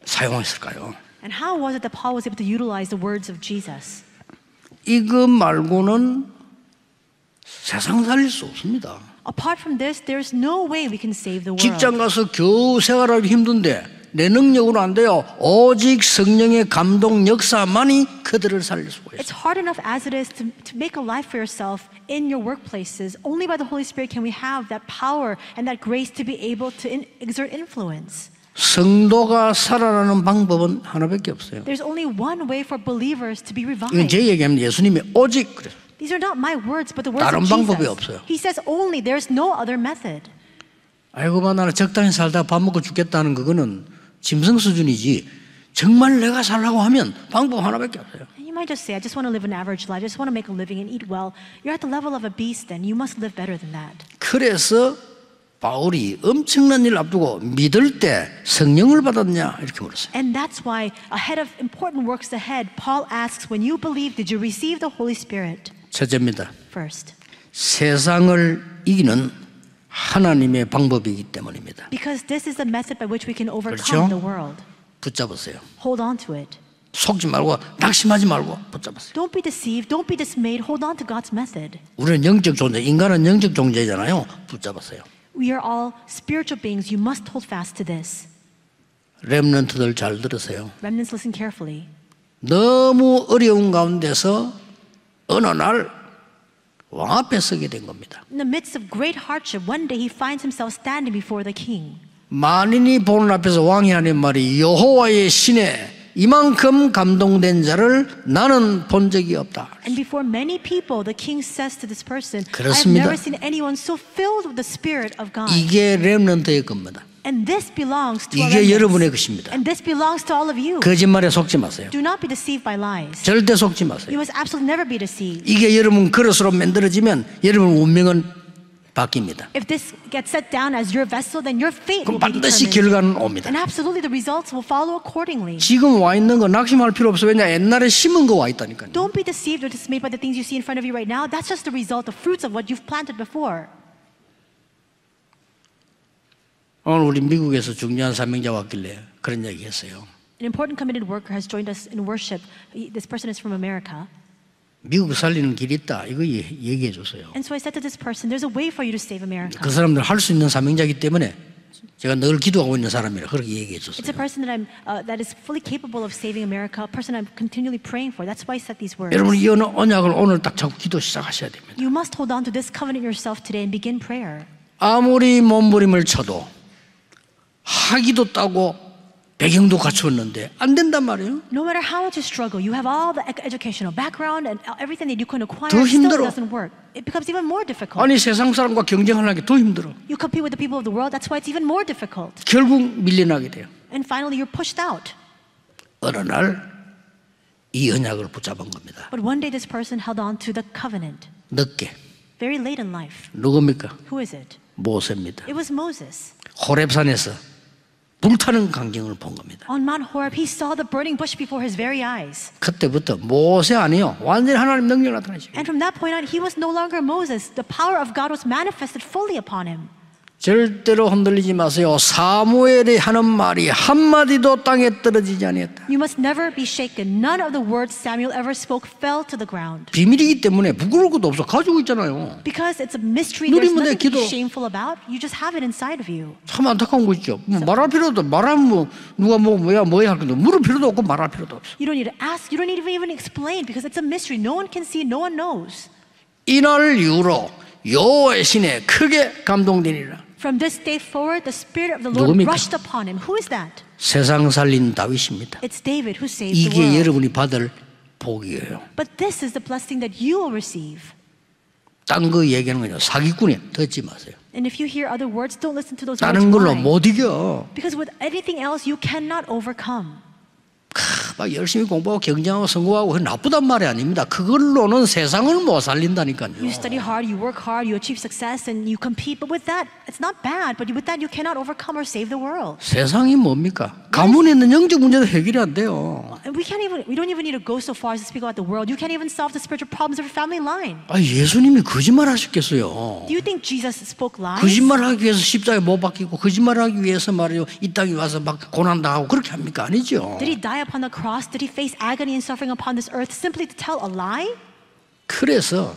사용했을까요? And how was it that Paul was able to utilize the words of Jesus? 이거 말고는 세상 살릴 수 없습니다. Apart from this, there's no way we can save the world. 직장 가서 겨우 생활하기 힘든데 내 능력으로 안 돼요. 오직 성령의 감동 역사만이 그들을 살릴 수가 It's 있어요. hard enough as it is to make a life for yourself in your workplaces. Only by the Holy Spirit can we have that power and that grace to be able to exert influence. 성도가 살아나는 방법은 하나밖에 없어요. There's only one way for believers to be 이건 revived. 제 얘기하면 예수님이 오직 그래요. These are not my words, but the words 다른 of 방법이 Jesus. 없어요. He says only, there's no other method. 아이고 봐 나는 적당히 살다 밥 먹고 죽겠다는 그거는 짐승 수준이지 정말 내가 살라고 하면 방법 하나밖에 없어요. And you might just say, I just want to live an average life. I just want to make a living and eat well. You're at the level of a beast then. You must live better than that. 그래서 바울이 엄청난 일 앞두고 믿을 때 성령을 받았냐 이렇게 물었어요. And that's why ahead of important works ahead, Paul asks, when you believe, did you receive the Holy Spirit? 첫째입니다. First. 세상을 이기는 하나님의 방법이기 때문입니다. Because this is the method by which we can overcome 그렇죠? the world. 붙잡으세요. Hold on to it. 속지 말고 낙심하지 말고 붙잡으세요. Don't be deceived. Don't be dismayed. Hold on to God's method. 우리는 영적 존재, 인간은 영적 존재잖아요. 붙잡으세요. We are all spiritual beings. You must hold fast to this. 렘넌트들 잘 들으세요. Remnants, listen carefully. 너무 어려운 가운데서 어느 날 왕 앞에 서게 된 겁니다. In the midst of great hardship, one day he finds himself standing before the king. 만인이 보는 앞에서 왕이 하는 말이 여호와의 신에 이만큼 감동된 자를 나는 본 적이 없다. And before many people, the king says to this person, I have 그렇습니다. never seen anyone so filled with the Spirit of God. 이게 렘넌트의 겁니다. And this belongs to our 이게 remnants. 여러분의 것입니다. And this belongs to all of you. 거짓말에 속지 마세요. Do not be deceived by lies. 절대 속지 You 마세요. must absolutely never be deceived. 이게 여러분 그릇으로 만들어지면 여러분 운명은 바뀝니다. If this gets set down as your vessel, then your fate 그럼 will be 반드시 determined. 결과는 옵니다. And absolutely the results will follow accordingly. 지금 와 있는 거 낙심할 필요 없어요. 왜냐 옛날에 심은 거 와 있다니까요. Don't be deceived or dismayed by the things you see in front of you right now. That's just the result, the fruits of what you've planted before. 오늘 우리 미국에서 중요한 사명자 왔길래 그런 얘기 했어요. An important committed worker has joined us in worship. This person is from America. 미국 살리는 길이 있다. 이거 얘기해 줬어요. And so I said to this person, there's a way for you to save America. 그 사람들 할 수 있는 사명자이기 때문에 제가 늘 기도하고 있는 사람이라 그렇게 얘기해 It's a 줬어요. person that is fully capable of saving America, a person I'm continually praying for. That's why I said these words. 여러분 이 언약을 오늘 딱 잡고 기도 시작하셔야 됩니다. You must hold on to this covenant yourself today and begin prayer. 아무리 몸부림을 쳐도 학위도 따고 배경도 갖추었는데 안 된단 말이에요. No matter how much you struggle, you have all the educational background and everything that you can acquire, 더 still 힘들어. it doesn't work. It becomes even more difficult. 아니 세상 사람과 경쟁하는 게 더 힘들어. You compete with the people of the world, that's why it's even more difficult. 결국 밀려나게 돼요. And finally, you're pushed out. 어느 날 이 언약을 붙잡은 겁니다. But one day this person held on to the covenant. 늦게. Very late in life. 누굽니까? Who is it? 모세입니다. It was Moses. 호렙산에서 불타는 광경을 본 겁니다. On Mount Horeb, he saw the burning bush before his very eyes. 그때부터 모세 아니요. 완전히 하나님 능력 나타나시고 And from that point on, he was no longer Moses. The power of God was manifested fully upon him. 절대로 흔들리지 마세요. 사무엘이 하는 말이 한마디도 땅에 떨어지지 아니했다. You must never be shaken. None of the words Samuel ever spoke fell to the ground. 비밀이기 때문에 부끄러울 것도 없어. 가지고 있잖아요. Because it's a mystery, there's 누리면 돼, nothing to 기도. be shameful about. You just have it inside of you. 참 안타까운 거 있죠. 말할 필요도 말하면 뭐 누가 뭐야 할 건데 물을 필요도 없고 말할 필요도 없어. You don't need to ask. You don't need to even explain because it's a mystery. No one can see. No one knows. 이날 이후로 여호와의 신에 크게 감동되니라. From this day forward, the Spirit of the Lord 누굽니까? rushed upon him. Who is that? 세상 살린 다윗입니다. It's David who saved the 이게 world. 여러분이 받을 복이에요. But this is the blessing that you will receive. 딴 거 얘기하는 거요 사기꾼이에요. 듣지 마세요. And if you hear other words, don't listen to those words. 다른 걸로 Why? 못 이겨. Because with anything else, you cannot overcome. 막 열심히 공부하고 경쟁하고 성공하고 그건 나쁘단 말이 아닙니다. 그걸로는 세상을 못 살린다니까요. You study hard, you work hard, you achieve success, and you compete. But with that, it's not bad. But with that, you cannot overcome or save the world. 세상이 뭡니까? 가문에 있는 영적 문제도 해결이 안 돼요. And we don't even need to go so far as to speak about the world. You can't even solve the spiritual problems of your family line. 아, 예수님이 거짓말 하셨겠어요. Do you think Jesus spoke lies? 거짓말하기 위해서 십자가에 못 박히고 거짓말하기 위해서 말이요 이 땅에 와서 막 고난당하고 그렇게 합니까? 아니죠. Did he die upon the cross? Did he face agony and suffering upon this earth simply to tell a lie? 그래서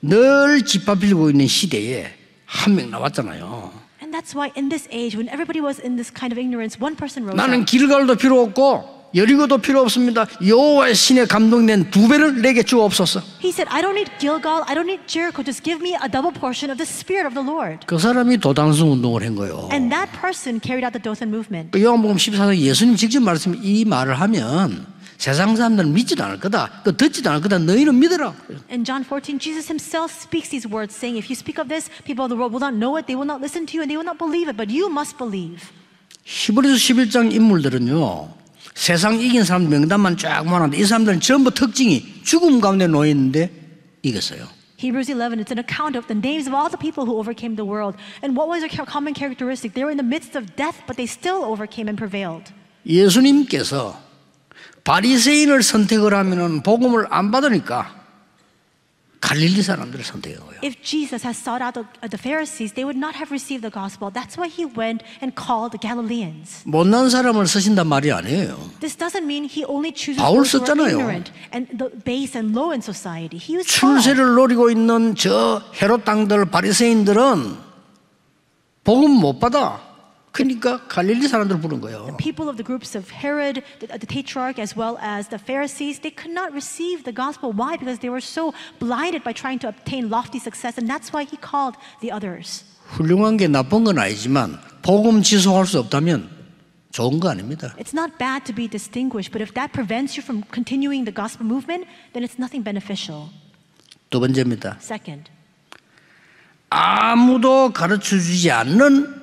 늘 짓밟히고 있는 시대에 한 명 나왔잖아요. And that's why in this age, when everybody was in this kind of ignorance, one person rose 나는 up. 길갈도 필요 없고 여리고도 필요 없습니다. 여호와의 신에 감동된 2배를 내게 주옵소서. He said, I don't need Gilgal, I don't need Jericho, just give me a double portion of the Spirit of the Lord. 그 사람이 도단성 운동을 한 거예요. And that person carried out the Dothan movement. 요한복음 14장 예수님 직접 말씀 이 말을 하면 세상 사람들은 믿지도 않을 거다. 그 듣지도 않을 거다. 너희는 믿어라. In John 14, Jesus himself speaks these words, saying, if you speak of this, people of the world will not know it, they will not listen to you, and they will not believe it, but you must believe. 히브리서 11장 인물들은요. 세상 이긴 사람 명단만 쫙 모았는데 이 사람들은 전부 특징이 죽음 가운데 놓여 있는데 이겼어요. Hebrews 11, it's an account of the names of all the people who overcame the world. And what was their common characteristic? They were in the midst of death, but they still overcame and prevailed. 예수님께서 바리새인을 선택을 하면은 복음을 안 받으니까 갈릴리 사람들을 선택한 거예요. If Jesus had sought out the Pharisees, they would not have received the gospel. That's why he went and called the Galileans. 못난 사람을 쓰신단 말이 아니에요. This doesn't mean he only chooses 바울 those who are 썼잖아요. ignorant and the base and low in society. He was Paul. 출세를 노리고 있는 저 헤롯 당들 바리새인들은 복음 못 받아. 그러니까 갈릴리 사람들 부른 거예요. People of the groups of Herod, the tetrarch, as well as the Pharisees, they could not receive the gospel. Why? Because they were so blinded by trying to obtain lofty success, and that's why he called the others. 훌륭한 게 나쁜 건 아니지만 복음 지속할 수 없다면 좋은 거 아닙니다. It's not bad to be distinguished, but if that prevents you from continuing the gospel movement, then it's nothing beneficial. 두 번째입니다. Second, 아무도 가르쳐주지 않는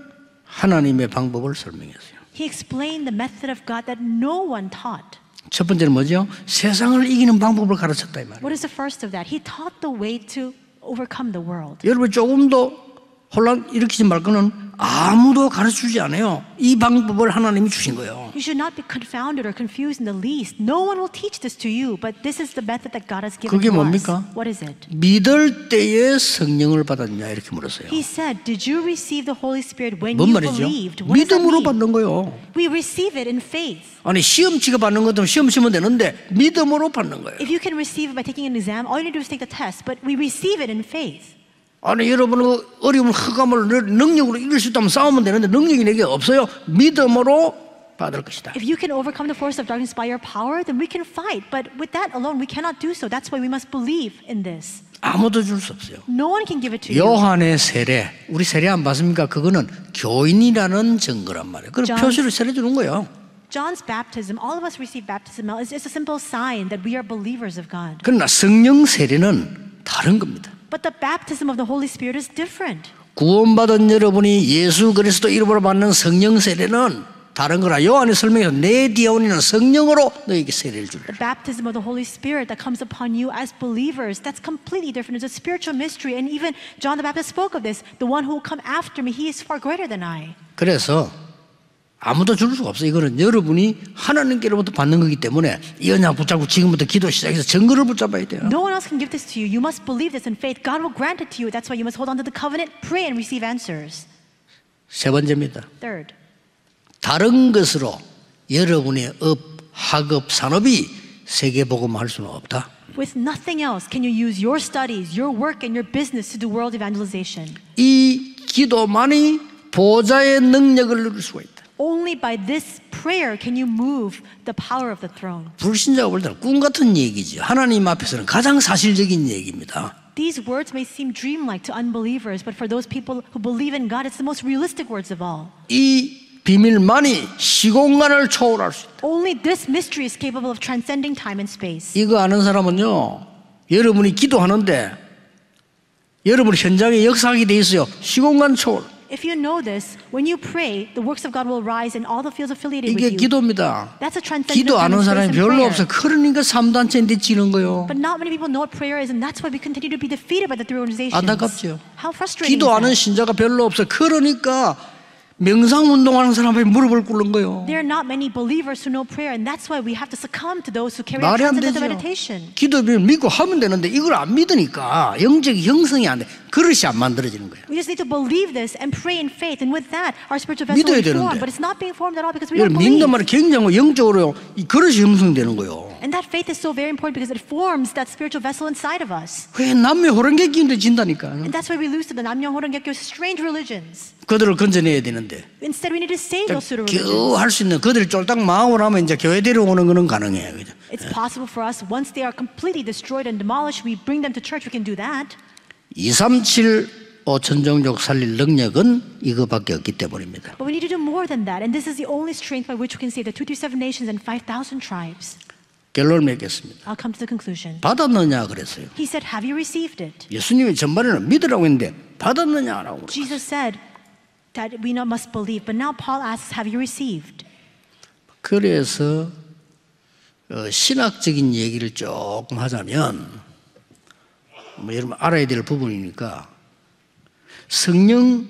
하나님의 방법을 설명했어요. he explained the method of God that no one taught. 첫 번째는 뭐죠? 세상을 이기는 방법을 가르쳤다 이 말이에요. What is the first of that? He taught the way to overcome the world. 여러분 조금도 혼란 일으키지 말 거는 아무도 가르쳐주지 않아요. 이 방법을 하나님이 주신 거예요. You should not be confounded or confused in the least. No one will teach this to you, but this is the method that God has given 그게 to 뭡니까? us. What is it? 믿을 때에 성령을 받았냐 이렇게 물었어요. He said, did you receive the Holy Spirit when 뭔 you 말이죠? believed? What does that 믿음으로 mean? 받는 거예요. We receive it in faith. 아니 시험치가 받는 것도 시험 치면 되는데 믿음으로 받는 거예요. If you can receive it by taking an exam, all you need to do is take the test, but we receive it in faith. 아니 여러분은 어려운 흑암을 능력으로 이길 수 있다면 싸우면 되는데 능력이 내게 없어요. 믿음으로 받을 것이다. If you can overcome the force of darkness by your power, then we can fight. But with that alone, we cannot do so. That's why we must believe in this. 아무도 줄 수 없어요. No one can give it to you. 요한의 세례, 우리 세례 안 받습니까? 그거는 교인이라는 증거란 말이에요. 그럼 John's- 표시를 세례 주는 거예요. John's baptism, all of us receive baptism. It's a simple sign that we are believers of God. 그러나 성령 세례는 다른 겁니다. But the baptism of the Holy Spirit is different. 구원받은 여러분이 예수 그리스도 이름으로 받는 성령 세례는 다른 거라. 요한이 설명해서 내 디아온이는 성령으로 너에게 세례를 주리라. The baptism of the Holy Spirit that comes upon you as believers, that's completely different. It's a spiritual mystery. And even John the Baptist spoke of this. The one who will come after me, he is far greater than I. 그래서 아무도 줄 수가 없어요. 이거는 여러분이 하나님께로부터 받는 거기 때문에 이 언약 붙잡고 지금부터 기도 시작해서 증거를 붙잡아야 돼요. No one else can give this to you. You must believe this in faith. God will grant it to you. That's why you must hold on to the covenant, pray, and receive answers. 세 번째입니다. Third, 다른 것으로 여러분의 업, 학업, 산업이 세계복음 할 수는 없다. with nothing else can you use your studies, your work, and your business to do world evangelization. 이 기도만이 보좌의 능력을 누릴 수가 있다. Only by this prayer can you move the power of the throne. 불신자가 볼 때는 꿈 같은 얘기죠. 하나님 앞에서는 가장 사실적인 얘기입니다. These words may seem dreamlike to unbelievers, but for those people who believe in God, it's the most realistic words of all. 이 비밀만이 시공간을 초월할 수 있다. Only this mystery is capable of transcending time and space. 이거 아는 사람은요, 여러분이 기도하는데 여러분 현장에 역사하게 돼 있어요. 시공간 초월. If you know this, when you pray, the works of God will rise in all the fields affiliated with 이게 you. 기도입니다. That's a transcendent 기도 안 하는 사람이 time and space in 별로 prayer. 없어. 그러니까 3단체인데 지는 거요. But not many people know what prayer is, and that's why we continue to be defeated by the three organizations. 안타깝죠. How frustrating 기도 안 하는 is that? 신자가 별로 없어. 그러니까 명상 운동하는 사람이 무릎을 꿇는 거요. There are not many believers who know prayer, and that's why we have to succumb to those who carry out 말이 안 transcendental 되죠. meditation. 기도를 믿고 하면 되는데 이걸 안 믿으니까 영적 형성이 안 돼. 그릇이 안 만들어지는 거예요. We just need to believe this and pray in faith, and with that, our spiritual vessel 믿어야 will be formed. 되는데. But it's not being formed at all because we don't 여러분 believe. 믿는 말이 굉장히 영적으로 이 그릇이 형성되는 거예요. And that faith is so very important because it forms that spiritual vessel inside of us. 왜 남녀 호랑개끼인데 진다니까. And that's why we lose to the Namyo Horengekyo strange religions. 그들을 건져내야 되는데 Instead, we need to save those pseudo religions. 겨우 할 수 있는 그들이 쫄딱 망하고 나면 이제 교회 데려오는 거는 가능해요. 그죠? It's possible for us, once they are completely destroyed and demolished, we bring them to church, we can do that. 237 천정족 살릴 능력은 이거밖에 없기 때문입니다. But we need to do more than that. And this is the only strength by which we can save the 237 nations and 5,000 tribes. 결론을 맺겠습니다. I'll come to the conclusion. 받았느냐 그랬어요. He said, have you received it? 예수님이 전반에는 믿으라고 했는데 받았느냐라고. Jesus said that we now must believe. But now Paul asks, have you received? 그래서 신학적인 얘기를 조금 하자면 뭐 여러분 알아야 될 부분이니까 성령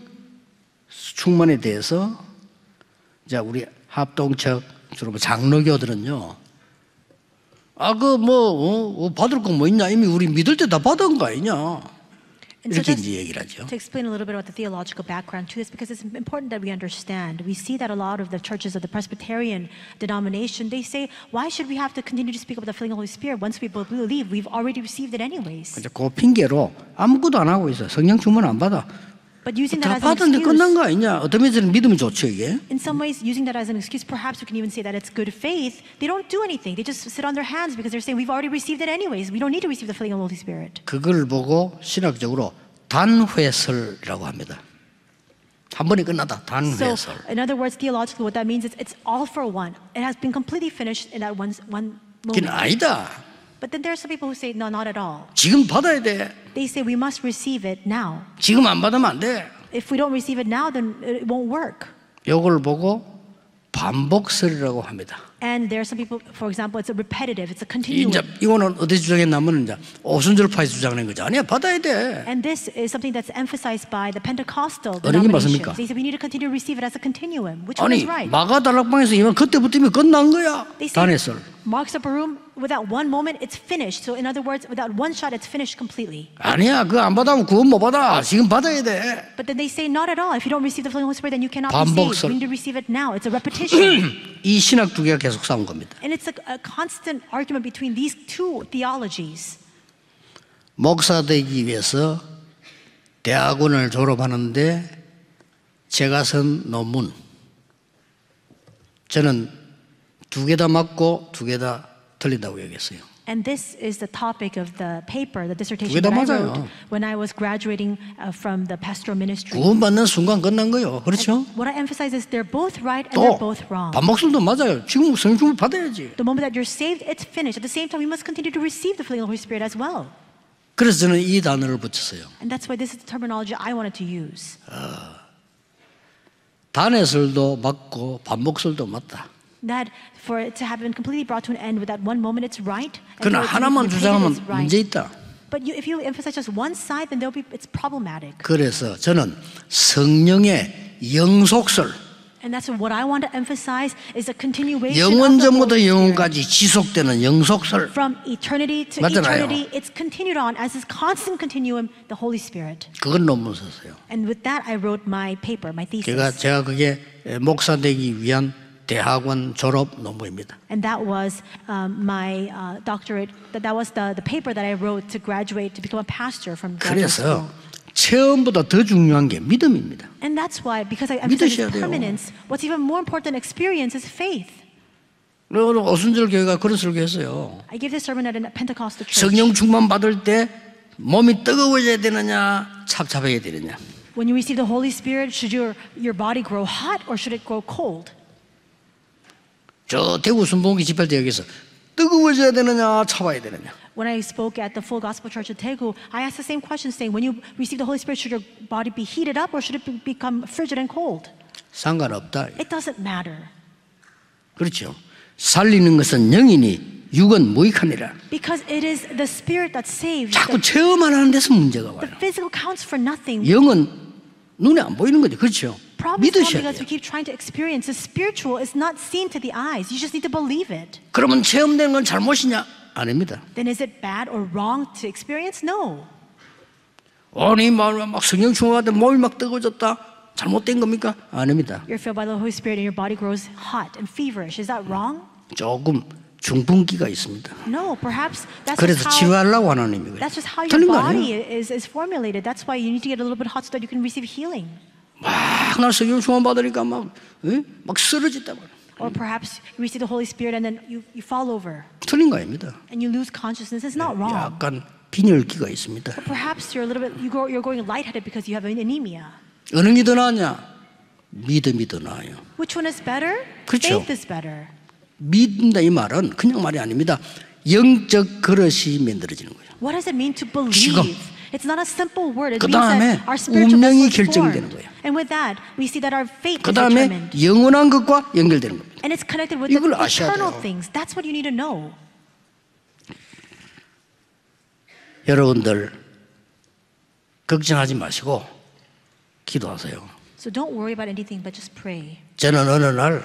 충만에 대해서 자 우리 합동척 주로 장로교들은요 받을 거 뭐 있냐 이미 우리 믿을 때 다 받은 거 아니냐 And so 이렇게 just 이제 얘기를 하죠. to explain a little bit about the theological background to this, because it's important that we understand. We see that a lot of the churches of the Presbyterian denomination, they say, why should we have to continue to speak about the filling of the Holy Spirit? Once we believe, we've already received it anyways. 이제 그 핑계로 아무것도 안 하고 있어. 성령 충만 안 받아. But using 다 that as an 받았는데 끝난 excuse, 거 아니냐? 어떤 면에서는 믿음이 좋죠 이게. in some ways, using that as an excuse, perhaps we can even say that it's good faith. They don't do anything. They just sit on their hands because they're saying, we've already received it anyways. We don't need to receive the filling of the Holy Spirit. 그걸 보고 신학적으로 단회설이라고 합니다. 한 번에 끝났다. So, 단회설. in other words, theologically, what that means is it's all for one. It has been completely finished in that one 그건 moment. 아니다. But then there are some people who say, no, not at all. 지금 받아야 돼. They say we must receive it now. 지금 안 받으면 안 돼. If we don't receive it now, then it won't work. 이걸 보고 반복설이라고 합니다. And there are some people, for example, it's a repetitive, it's a 이제 continuum. 이거는 어디 주장했냐면 이제 오순절파에서 주장하는 거죠. 아니야 받아야 돼. And this is something that's emphasized by the Pentecostal 어느 게 denominations. 맞습니까? They say we need to continue to receive it as a continuum. Which one 아니 is right? 마가 다락방에서 이만 그때부터 이미 끝난 거야. They say 단회설. Mark's upper room, without one moment, it's finished. So in other words, without one shot, it's finished completely. 아니야 그거 안 받으면 구원 못 받아. 지금 받아야 돼. But then they say not at all. If you don't receive the filling of the Holy Spirit, then you cannot be 반복설. saved. We need to receive it now. It's a repetition. 이 신학 두 개가 계속 싸운 겁니다. And it's a constant argument between these two theologies. 목사 되기 위해서 대학원을 졸업하는데 제가 쓴 논문 저는 두 개 다 맞고 두 개 다 틀린다고 얘기했어요. And this is the topic of the paper, the dissertation 두개 다 that I 맞아요. wrote when I was graduating from the pastoral ministry. 구원받는 순간 끝난 거예요. 그렇죠? What I emphasize is they're both right and they're 또 both wrong. 반복술도 맞아요. 지금 성령 받아야지. The moment that you're saved, it's finished. At the same time, we must continue to receive the filling of the Holy Spirit as well. 그래서 저는 이 단어를 붙였어요. And that's why this is the terminology I wanted to use. 단회설도 맞고 반복설도 맞다. That for it to have been completely brought to an end with that one moment, it's right. And 그러나 for it to be 하나만 repeated, 주장하면 it's right. 문제 있다. But if you emphasize just one side, then it's problematic. 그래서 저는 성령의 영속설 And that's what I want to emphasize is a continuation of the 영원전부터 Holy Spirit. 영원까지 지속되는 영속설 From eternity to 맞잖아요. eternity, it's continued on as this constant continuum, the Holy Spirit. 그건 논문 썼어요. And with that, I wrote my paper, my thesis. 제가 그게 목사 되기 위한 대학원 졸업 논문입니다. And that was my doctorate. That was the paper that I wrote to graduate to become a pastor from graduate 그래서 school. 처음보다 더 중요한 게 믿음입니다. And that's why, because I emphasize 믿으셔야 돼요. permanence, what's even more important than experience is faith. 오순절 교회가 그런 설교했어요. I gave this sermon at a Pentecostal church. 성령 충만 받을 때 몸이 뜨거워져야 되느냐, 찹찹해야 되느냐. When you receive the Holy Spirit, should your body grow hot or should it grow cold? 저 대구 순복음교 집회 때 여기서 뜨거워져야 되느냐, 차와야 되느냐. When I spoke at the Full Gospel Church of Daegu, I asked the same question, saying, when you receive the Holy Spirit, should your body be heated up or should it become frigid and cold? 상관없다. It doesn't matter. 그렇죠. 살리는 것은 영이니 육은 무익하니라. Because it is the Spirit that saves. 자꾸 체험만 하는 데서 문제가 The 와요. physical counts for nothing. 영은 눈에 안 보이는 거죠. 그렇죠. Problem is not 믿으셔야 because we 돼요. keep trying to experience. The spiritual is not seen to the eyes. You just need to believe it. 그러면 체험되는 건 잘못이냐? 아닙니다. Then is it bad or wrong to experience? No. 아니 막 성령 충만한데 몸이 막 뜨거워졌다. 잘못된 겁니까? 아닙니다. You're filled by the Holy Spirit and your body grows hot and feverish. Is that wrong? 조금 중분기가 있습니다. No, perhaps that's 그래서 just how, 치료하려고 하나님이 그래요. that's just how your 틀린 거 body 아니에요? is formulated. That's why you need to get a little bit hot so that you can receive healing. 막 성령 충만 받으니까 막 쓰러졌다 말이야. Or perhaps you receive the Holy Spirit and then you fall over 틀린 거 아닙니다. and you lose consciousness. It's not wrong. 약간 빈혈기가 있습니다. But perhaps you're a little bit you're going lightheaded because you have an anemia. 어느 게 더 나으냐? 믿음이 더 나아요. Which one is better? 그렇죠. Faith is better. 믿는다 이 말은 그냥 말이 아닙니다. 영적 그릇이 만들어지는 거예요. What does it mean to believe? 지금. It's not a simple word. It 그 means 다음에 that our spiritual 운명이 vessel is 결정되는 formed. 거예요. And with that, we see that our fate 그 is 다음에 determined. 영원한 것과 연결되는 겁니다. And it's connected with the 이걸 아셔야 eternal 돼요. things. That's what you need to know. 여러분들 걱정하지 마시고 기도하세요. So don't worry about anything, but just pray. 저는 어느 날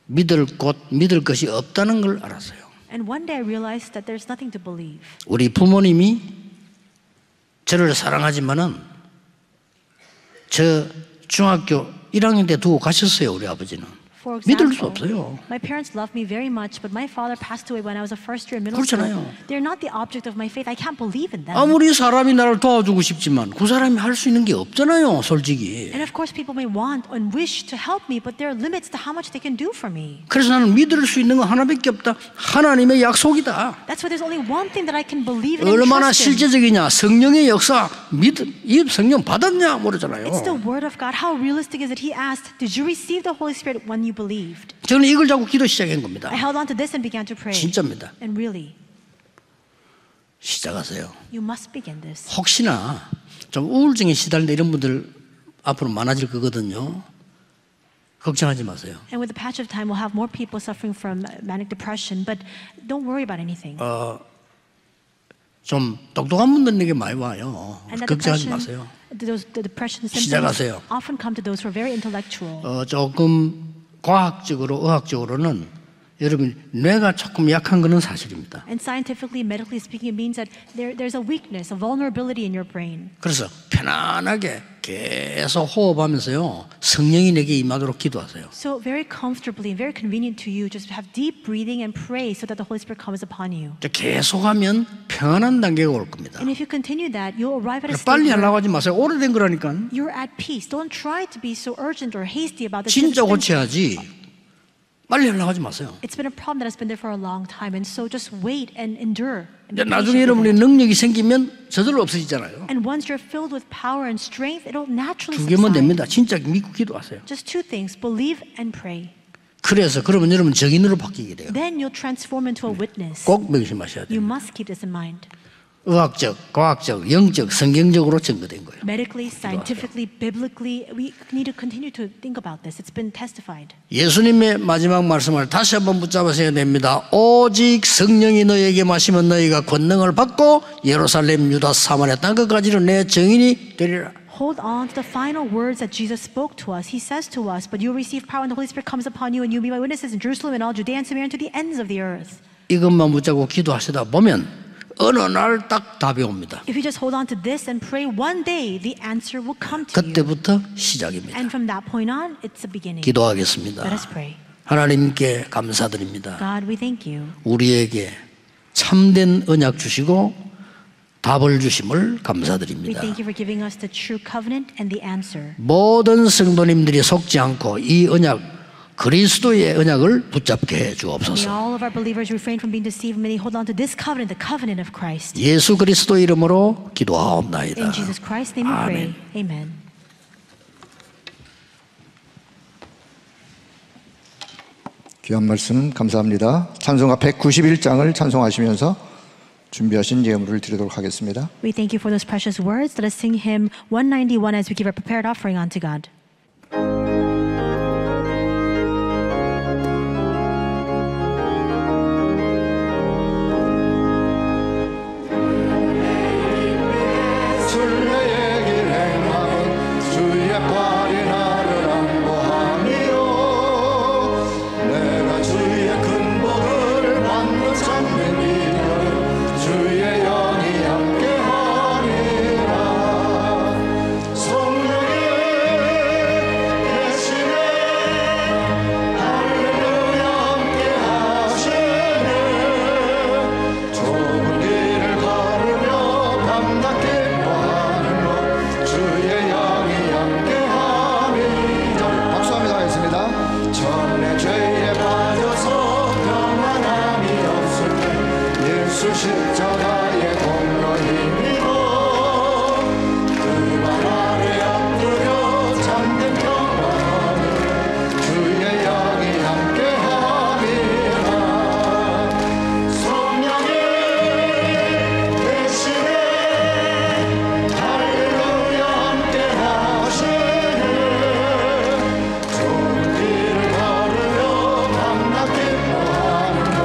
믿을 것이 없다는 걸 알았어요. And one day I realized that there's nothing to believe. 우리 부모님이 저를 사랑하지만은 저 중학교 1학년 때 두고 가셨어요. 우리 아버지는. For 믿을 수 example, 없어요. my parents loved me very much, but my father passed away when I was a first year in middle school. 그렇잖아요. They're not the object of my faith. I can't believe in them. 아무리 사람이 나를 도와주고 싶지만 그 사람이 할 수 있는 게 없잖아요. 솔직히. And of course, people may want and wish to help me, but there are limits to how much they can do for me. 그래서 나는 믿을 수 있는 건 하나밖에 없다. 하나님의 약속이다. That's why there's only one thing that I can believe in and 얼마나 trust in. 실제적이냐. 성령의 역사 이 성령 받았냐 모르잖아요. It's the word of God. How realistic is it? He asked, did you receive the Holy Spirit when you believed? 저는 이걸 자꾸 기도 시작한 겁니다. I held on to this and began to pray. 진짜입니다. And really, 시작하세요. you must begin this. 혹시나 좀 우울증에 시달리는 이런 분들 앞으로 많아질 거거든요. 걱정하지 마세요. And with the passage of time, we'll have more people suffering from manic depression, but don't worry about anything. 좀 똑똑한 분들에게 많이 와요. And that 걱정하지 depression, 마세요. the depression symptoms 시작하세요. often come to those who are very intellectual. 조금 과학적으로 의학적으로는 여러분 뇌가 조금 약한 것은 사실입니다. And scientifically, medically speaking, it means that there's a weakness, a vulnerability in your brain. 그래서 편안하게 계속 호흡하면서요 성령이 내게 임하도록 기도하세요. So very comfortably and very convenient to you, just have deep breathing and pray so that the Holy Spirit comes upon you. 계속하면 평안한 단계가 올 겁니다. And if you continue that, you'll arrive at a state 빨리 where 하려고 하지 마세요. 오래된 거라니까. you're at peace. Don't try to be so urgent or hasty about this. 진짜 고쳐야지. 빨리 하려고 하지 마세요. It's been a problem that has been there for a long time, and so just wait and endure. And be 나중에 patient with 여러분의 it. 능력이 생기면 저절로 없어지잖아요. And once you're filled with power and strength, it'll naturally 두 개면 subside. 됩니다. 진짜 믿고 기도하세요. Just two things: believe and pray. 그래서 그러면 여러분 정인으로 바뀌게 돼요. Then you'll transform into a witness. 꼭 명심하셔야 You 돼요. must keep this in mind. 의학적, 과학적, 영적, 성경적으로 증거된 거예요. Medically, scientifically, biblically, we need to continue to think about this. It's been testified. 예수님의 마지막 말씀을 다시 한번 붙잡으셔야 됩니다. 오직 성령이 너희에게 마시면 너희가 권능을 받고 예루살렘, 유다, 사마리아 땅끝까지는 내 증인이 되리라. Hold on to the final words that Jesus spoke to us. He says to us, but you'll receive power when the Holy Spirit comes upon you, and you'll be my witnesses in Jerusalem and all Judea and Samaria and to the ends of the earth. 이것만 붙잡고 기도하시다 보면 어느 날 딱 답이 옵니다. If you just hold on to this and pray, one day the answer will come to you. 그때부터 시작입니다. And from that point on, it's a beginning. 기도하겠습니다. Let us pray. 하나님께 감사드립니다. God, we thank you. 우리에게 참된 언약 주시고 답을 주심을 We 감사드립니다. thank you for giving us the true covenant and the answer. 모든 성도님들이 속지 않고 이 언약 그리스도의 언약을 붙잡게 해 May 주옵소서. all of our believers refrain from being deceived. May they hold on to this covenant, the covenant of Christ. 예수 그리스도 이름으로 기도하옵나이다. In Jesus Christ's name we pray. 아멘. Amen. 귀한 말씀 감사합니다. 찬송가 191장을 찬송하시면서 준비하신 예물을 드리도록 하겠습니다. We thank you for those precious words. Let us sing hymn 191 as we give our prepared offering unto God. 순례의 길 행함은 주의 팔이 나를 안보하미요 내가 주의 큰 복을 받는 참된 길을 주의 영이 함께하리라 성령의 계시네 할렐루야 함께하시네 좁은 길을 걸으며 밤낮 주의 영이 함께함이다. 박수 한번 하겠습니다. 전에 죄에 빠져서 평안함이 없을 때 예수 십자가의 공로 힘입어 그 발 아래 엎드려 참된 평안을 주의 영이 함께함이라 성령의 대신에 할렐루야 함께하시네 좁은 길을 걸으며 밤낮 기뻐하는 것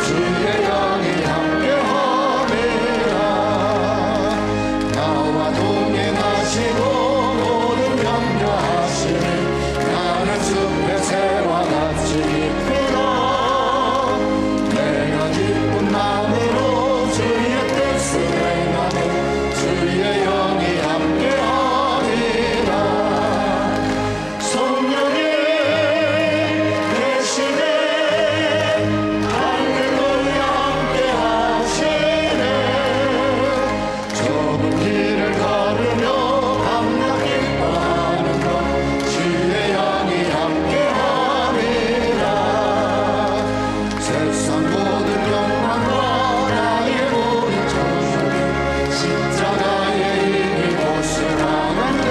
주의 영이 함께함이라 나와 동행하시고 모든 염려하시니 나는 숲의 새와 같이 기쁘다 내가 기쁜 마음으로 주의 뜻을 행하는 주의 영이 함께하리라 성령의 대신에 할렐루야 함께하시네 좁은 길을 걸으며 밤낮 기뻐하는 것 주의 영이 함께하리라 세상 모든 영광과 나의 모든 정욕 십자가의 힘이 보스랑한데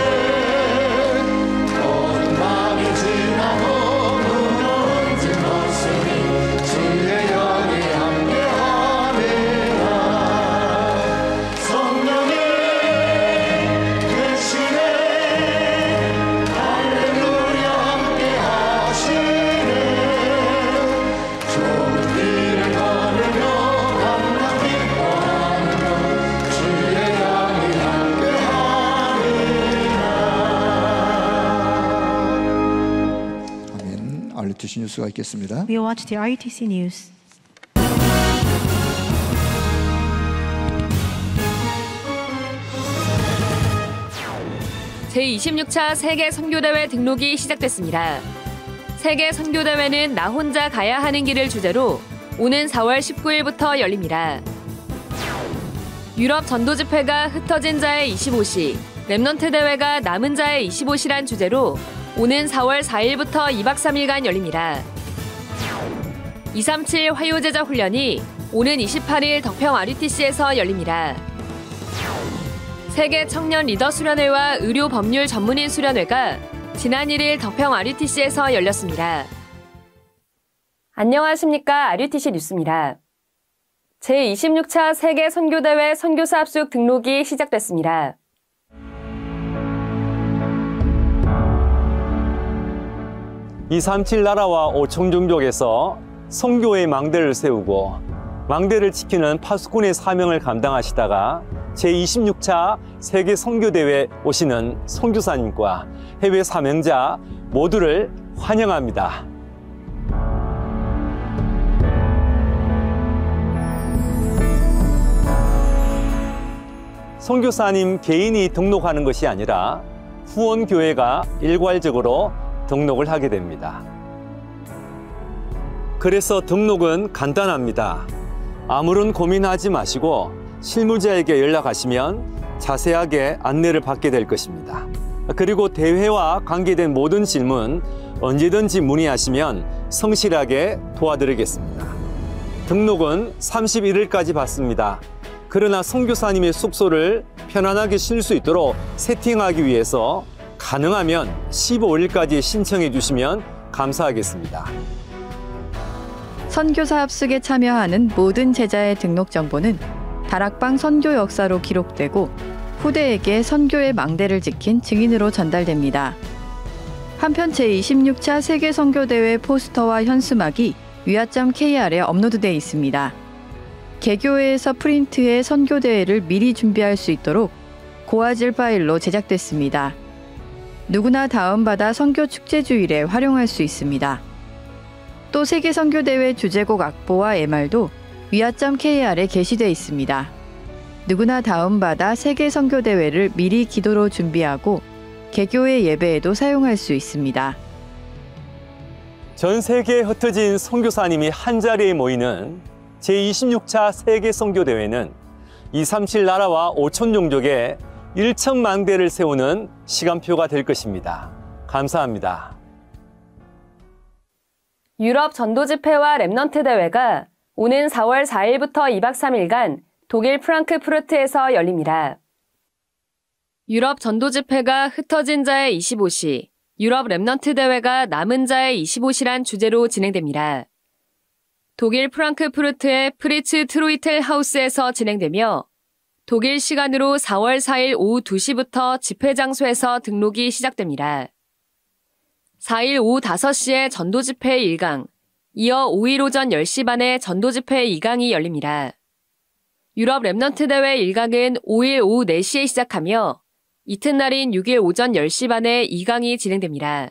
모든 밤이 지나고 무너진 것으니 주의 영이 함께하리라 성령의 대신에 할렐루야 함께하시네 좁은 길을 걸으며 밤낮 기뻐하는 것 주의 영이 함께하리라 아멘. RUTC 뉴스가 있겠습니다. We will watch the RUTC News. 제26차 세계 선교대회 등록이 시작됐습니다. 세계 선교대회는 나 혼자 가야 하는 길을 주제로 오는 4월 19일부터 열립니다. 유럽 전도집회가 흩어진 자의 25시, 렘넌트 대회가 남은 자의 25시란 주제로 오는 4월 4일부터 2박 3일간 열립니다. 237 화요제자 훈련이 오는 28일 덕평 RUTC에서 열립니다. 세계 청년 리더 수련회와 의료 법률 전문인 수련회가 지난 1일 덕평 RUTC에서 열렸습니다. 안녕하십니까. RUTC 뉴스입니다. 제26차 세계 선교대회 선교사 합숙 등록이 시작됐습니다. (237) 나라와 5천 종족에서 선교의 망대를 세우고 망대를 지키는 파수꾼의 사명을 감당하시다가 제26차 세계 선교대회 오시는 선교사님과 해외 사명자 모두를 환영합니다. 선교사님 개인이 등록하는 것이 아니라 후원교회가 일괄적으로 등록을 하게 됩니다. 그래서 등록은 간단합니다. 아무런 고민하지 마시고 실무자에게 연락하시면 자세하게 안내를 받게 될 것입니다. 그리고 대회와 관계된 모든 질문 언제든지 문의하시면 성실하게 도와드리겠습니다. 등록은 31일까지 받습니다. 그러나 선교사님의 숙소를 편안하게 쉴 수 있도록 세팅하기 위해서 가능하면 15일까지 신청해 주시면 감사하겠습니다. 선교사 합숙에 참여하는 모든 제자의 등록 정보는 다락방 선교 역사로 기록되고 후대에게 선교의 망대를 지킨 증인으로 전달됩니다. 한편 제26차 세계 선교대회 포스터와 현수막이 위아.kr에 업로드돼 있습니다. 개교회에서 프린트해 선교대회를 미리 준비할 수 있도록 고화질 파일로 제작됐습니다. 누구나 다운받아 선교축제주일에 활용할 수 있습니다. 또 세계 선교대회 주제곡 악보와 MR도 위아.kr에 게시되어 있습니다. 누구나 다운받아 세계 선교대회를 미리 기도로 준비하고 개교회 예배에도 사용할 수 있습니다. 전 세계에 흩어진 선교사님이 한자리에 모이는 제26차 세계 선교대회는 237 나라와 5천 종족에 1천망대를 세우는 시간표가 될 것입니다. 감사합니다. 유럽 전도집회와 렘넌트 대회가 오는 4월 4일부터 2박 3일간 독일 프랑크푸르트에서 열립니다. 유럽 전도집회가 흩어진 자의 25시, 유럽 렘넌트 대회가 남은 자의 25시란 주제로 진행됩니다. 독일 프랑크푸르트의 프리츠 트로이텔 하우스에서 진행되며 독일 시간으로 4월 4일 오후 2시부터 집회 장소에서 등록이 시작됩니다. 4일 오후 5시에 전도집회 1강, 이어 5일 오전 10시 반에 전도집회 2강이 열립니다. 유럽 렘넌트 대회 1강은 5일 오후 4시에 시작하며 이튿날인 6일 오전 10시 반에 2강이 진행됩니다.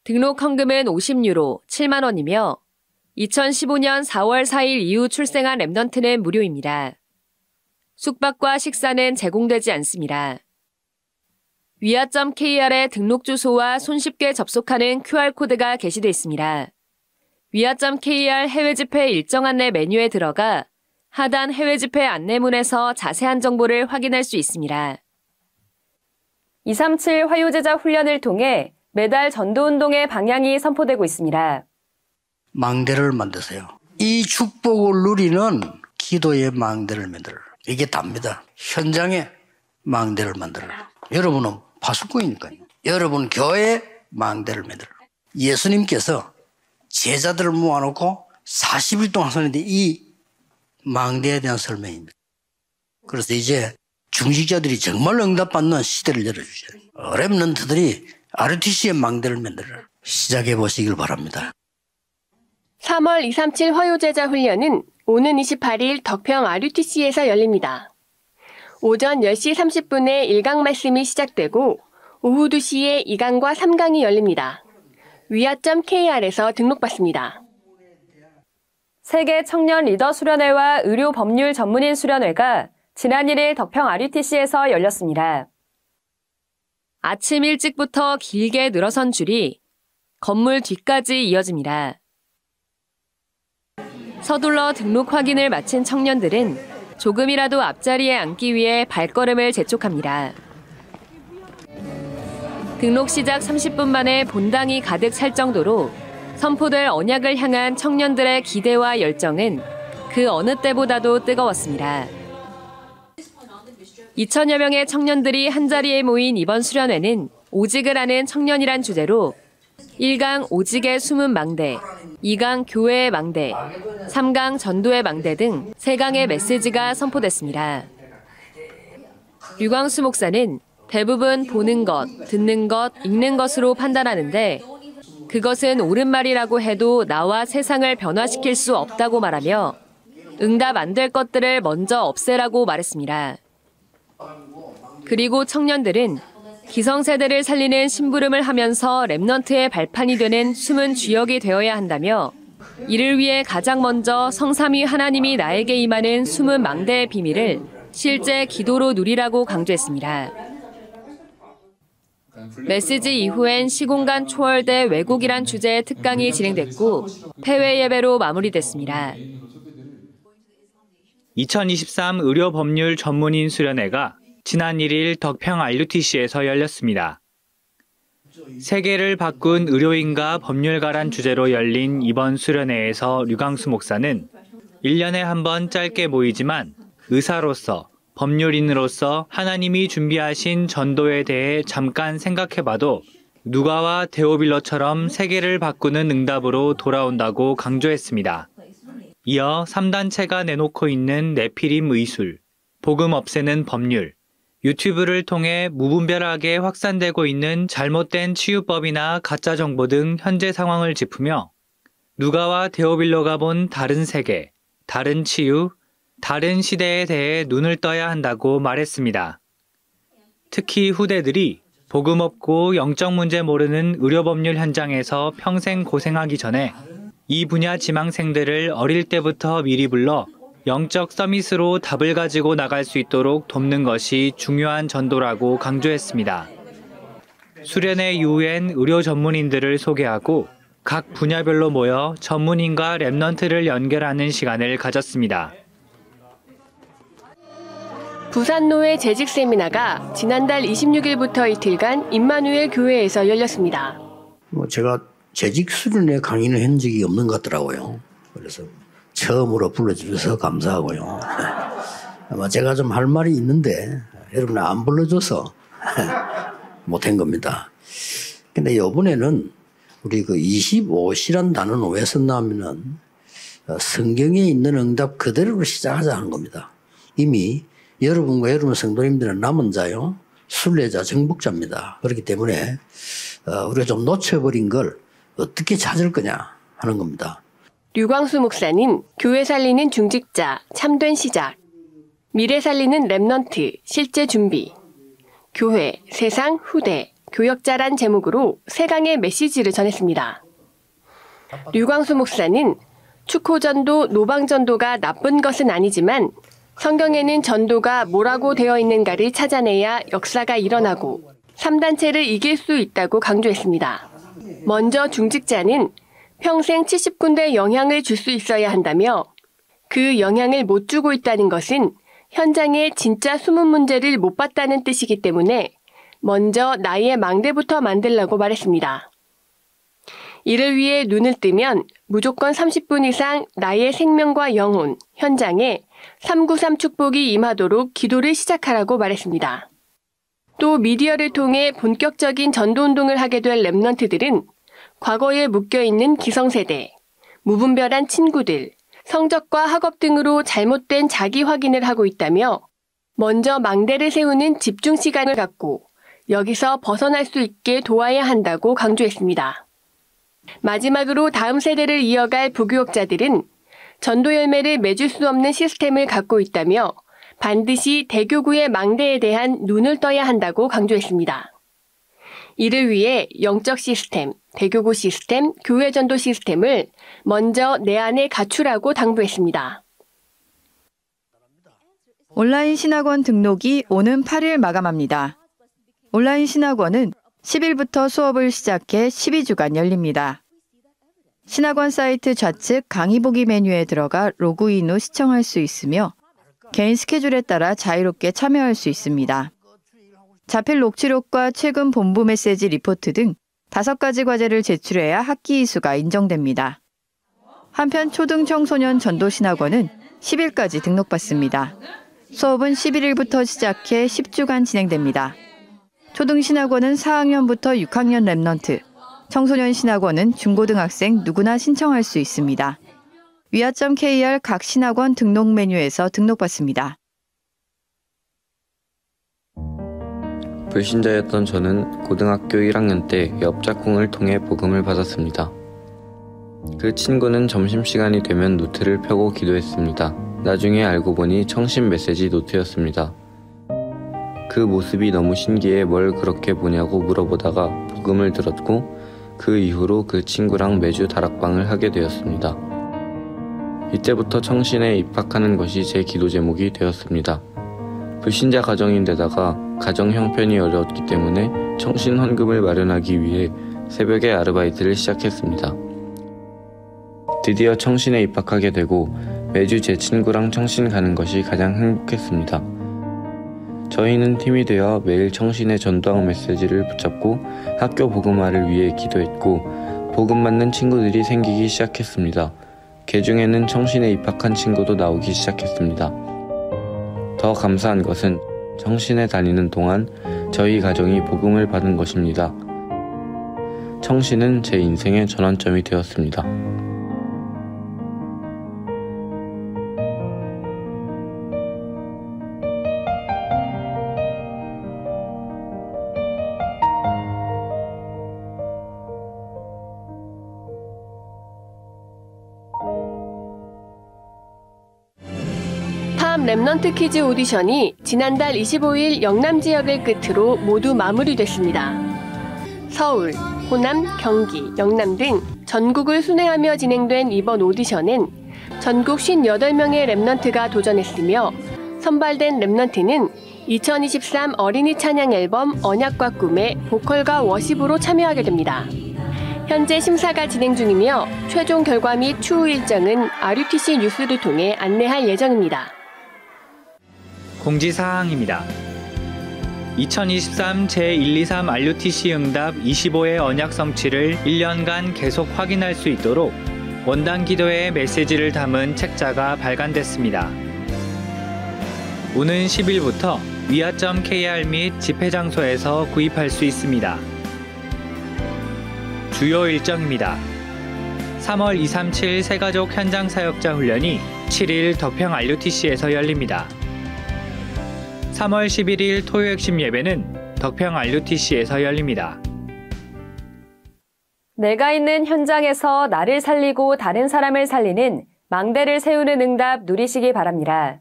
등록 헌금은 50유로, 7만 원이며 2015년 4월 4일 이후 출생한 렘넌트는 무료입니다. 숙박과 식사는 제공되지 않습니다. 위아.kr에 등록 주소와 손쉽게 접속하는 QR코드가 게시되어 있습니다. 위아.kr 해외집회 일정 안내 메뉴에 들어가 하단 해외집회 안내문에서 자세한 정보를 확인할 수 있습니다. 237 화요제자 훈련을 통해 매달 전도운동의 방향이 선포되고 있습니다. 망대를 만드세요. 이 축복을 누리는 기도의 망대를 만들어. 이게 답니다. 현장에 망대를 만들어. 여러분은 파수꾼이니까요. 여러분 교회에 망대를 만들어. 예수님께서 제자들을 모아놓고 40일 동안 하는데 이 망대에 대한 설명입니다. 그래서 이제 중직자들이 정말 응답받는 시대를 열어주셔요. 렘넌트들이 RTC의 망대를 만들어 시작해 보시길 바랍니다. 3월 237 화요제자 훈련은 오는 28일 덕평 RUTC에서 열립니다. 오전 10시 30분에 1강 말씀이 시작되고 오후 2시에 2강과 3강이 열립니다. 위아.kr에서 등록받습니다. 세계 청년 리더 수련회와 의료 법률 전문인 수련회가 지난 1일 덕평 RUTC에서 열렸습니다. 아침 일찍부터 길게 늘어선 줄이 건물 뒤까지 이어집니다. 서둘러 등록 확인을 마친 청년들은 조금이라도 앞자리에 앉기 위해 발걸음을 재촉합니다. 등록 시작 30분 만에 본당이 가득 찰 정도로 선포될 언약을 향한 청년들의 기대와 열정은 그 어느 때보다도 뜨거웠습니다. 2천여 명의 청년들이 한자리에 모인 이번 수련회는 오직을 하는 청년이란 주제로 1강 오직의 숨은 망대, 2강 교회의 망대, 3강 전도의 망대 등 3강의 메시지가 선포됐습니다. 류광수 목사는 대부분 보는 것, 듣는 것, 읽는 것으로 판단하는데 그것은 옳은 말이라고 해도 나와 세상을 변화시킬 수 없다고 말하며 응답 안 될 것들을 먼저 없애라고 말했습니다. 그리고 청년들은 기성세대를 살리는 심부름을 하면서 렘넌트의 발판이 되는 숨은 주역이 되어야 한다며 이를 위해 가장 먼저 성삼위 하나님이 나에게 임하는 숨은 망대의 비밀을 실제 기도로 누리라고 강조했습니다. 메시지 이후엔 시공간 초월대 왜곡이란 주제의 특강이 진행됐고 폐회 예배로 마무리됐습니다. 2023 의료법률 전문인 수련회가 지난 1일 덕평 RUTC에서 열렸습니다. 세계를 바꾼 의료인과 법률가란 주제로 열린 이번 수련회에서 류광수 목사는 1년에 한 번 짧게 모이지만 의사로서, 법률인으로서 하나님이 준비하신 전도에 대해 잠깐 생각해봐도 누가와 데오빌러처럼 세계를 바꾸는 응답으로 돌아온다고 강조했습니다. 이어 3단체가 내놓고 있는 네피림 의술, 복음 없애는 법률, 유튜브를 통해 무분별하게 확산되고 있는 잘못된 치유법이나 가짜 정보 등 현재 상황을 짚으며 누가와 데오빌러가 본 다른 세계, 다른 치유, 다른 시대에 대해 눈을 떠야 한다고 말했습니다. 특히 후대들이 복음 없고 영적 문제 모르는 의료법률 현장에서 평생 고생하기 전에 이 분야 지망생들을 어릴 때부터 미리 불러 영적 서밋으로 답을 가지고 나갈 수 있도록 돕는 것이 중요한 전도라고 강조했습니다. 수련회 이후엔 의료 전문인들을 소개하고 각 분야별로 모여 전문인과 랩넌트를 연결하는 시간을 가졌습니다. 부산노회 재직 세미나가 지난달 26일부터 이틀간 임마누엘 교회에서 열렸습니다. 제가 재직 수련회 강의는 한 적이 없는 것 같더라고요. 그래서 처음으로 불러주셔서 감사하고요. 아마 제가 좀 할 말이 있는데 여러분 안 불러줘서 못한 겁니다. 근데 이번에는 우리 그 25시란 단어는 왜 썼냐면은 성경에 있는 응답 그대로 시작하자 하는 겁니다. 이미 여러분과 여러분 성도님들은 남은 자요, 순례자, 정복자입니다. 그렇기 때문에 우리가 좀 놓쳐버린 걸 어떻게 찾을 거냐 하는 겁니다. 류광수 목사는 교회 살리는 중직자, 참된 시작, 미래 살리는 랩넌트, 실제 준비, 교회, 세상, 후대, 교역자란 제목으로 3강의 메시지를 전했습니다. 류광수 목사는 축호전도, 노방전도가 나쁜 것은 아니지만 성경에는 전도가 뭐라고 되어 있는가를 찾아내야 역사가 일어나고 3단체를 이길 수 있다고 강조했습니다. 먼저 중직자는 평생 70군데 영향을 줄 수 있어야 한다며 그 영향을 못 주고 있다는 것은 현장에 진짜 숨은 문제를 못 봤다는 뜻이기 때문에 먼저 나의 망대부터 만들라고 말했습니다. 이를 위해 눈을 뜨면 무조건 30분 이상 나의 생명과 영혼, 현장에 393 축복이 임하도록 기도를 시작하라고 말했습니다. 또 미디어를 통해 본격적인 전도운동을 하게 될 랩넌트들은 과거에 묶여있는 기성세대, 무분별한 친구들, 성적과 학업 등으로 잘못된 자기 확인을 하고 있다며 먼저 망대를 세우는 집중 시간을 갖고 여기서 벗어날 수 있게 도와야 한다고 강조했습니다. 마지막으로 다음 세대를 이어갈 부교역자들은 전도 열매를 맺을 수 없는 시스템을 갖고 있다며 반드시 대교구의 망대에 대한 눈을 떠야 한다고 강조했습니다. 이를 위해 영적 시스템, 대교구 시스템, 교회 전도 시스템을 먼저 내 안에 갖추라고 당부했습니다. 온라인 신학원 등록이 오는 8일 마감합니다. 온라인 신학원은 10일부터 수업을 시작해 12주간 열립니다. 신학원 사이트 좌측 강의 보기 메뉴에 들어가 로그인 후 시청할 수 있으며 개인 스케줄에 따라 자유롭게 참여할 수 있습니다. 자필 녹취록과 최근 본부 메시지 리포트 등 5가지 과제를 제출해야 학기 이수가 인정됩니다. 한편 초등 청소년 전도 신학원은 10일까지 등록받습니다. 수업은 11일부터 시작해 10주간 진행됩니다. 초등 신학원은 4학년부터 6학년 랩넌트, 청소년 신학원은 중고등학생 누구나 신청할 수 있습니다. 위아.kr 각 신학원 등록 메뉴에서 등록받습니다. 불신자였던 저는 고등학교 1학년 때 옆 짝꿍을 통해 복음을 받았습니다. 그 친구는 점심시간이 되면 노트를 펴고 기도했습니다. 나중에 알고 보니 청신 메시지 노트였습니다. 그 모습이 너무 신기해 뭘 그렇게 보냐고 물어보다가 복음을 들었고 그 이후로 그 친구랑 매주 다락방을 하게 되었습니다. 이때부터 청신에 입학하는 것이 제 기도 제목이 되었습니다. 불신자 가정인데다가 가정 형편이 어려웠기 때문에 청신 헌금을 마련하기 위해 새벽에 아르바이트를 시작했습니다. 드디어 청신에 입학하게 되고 매주 제 친구랑 청신 가는 것이 가장 행복했습니다. 저희는 팀이 되어 매일 청신의 전도학 메시지를 붙잡고 학교 복음화를 위해 기도했고 복음 받는 친구들이 생기기 시작했습니다. 개중에는 청신에 입학한 친구도 나오기 시작했습니다. 더 감사한 것은 청신에 다니는 동안 저희 가정이 복음을 받은 것입니다. 청신은 제 인생의 전환점이 되었습니다. 팜 렘넌트 키즈 오디션이 지난달 25일 영남 지역을 끝으로 모두 마무리됐습니다. 서울, 호남, 경기, 영남 등 전국을 순회하며 진행된 이번 오디션은 전국 58명의 렘넌트가 도전했으며 선발된 렘넌트는 2023 어린이 찬양 앨범 언약과 꿈에 보컬과 워십으로 참여하게 됩니다. 현재 심사가 진행 중이며 최종 결과 및 추후 일정은 RUTC 뉴스를 통해 안내할 예정입니다. 공지사항입니다. 2023 제123 RUTC 응답 25회 언약 성취를 1년간 계속 확인할 수 있도록 원단 기도의 메시지를 담은 책자가 발간됐습니다. 오는 10일부터 위아.kr 및 집회 장소에서 구입할 수 있습니다. 주요 일정입니다. 3월 237 새가족 현장 사역자 훈련이 7일 덕평 RUTC에서 열립니다. 3월 11일 토요 핵심 예배는 덕평 RUTC에서 열립니다. 내가 있는 현장에서 나를 살리고 다른 사람을 살리는 망대를 세우는 응답 누리시기 바랍니다.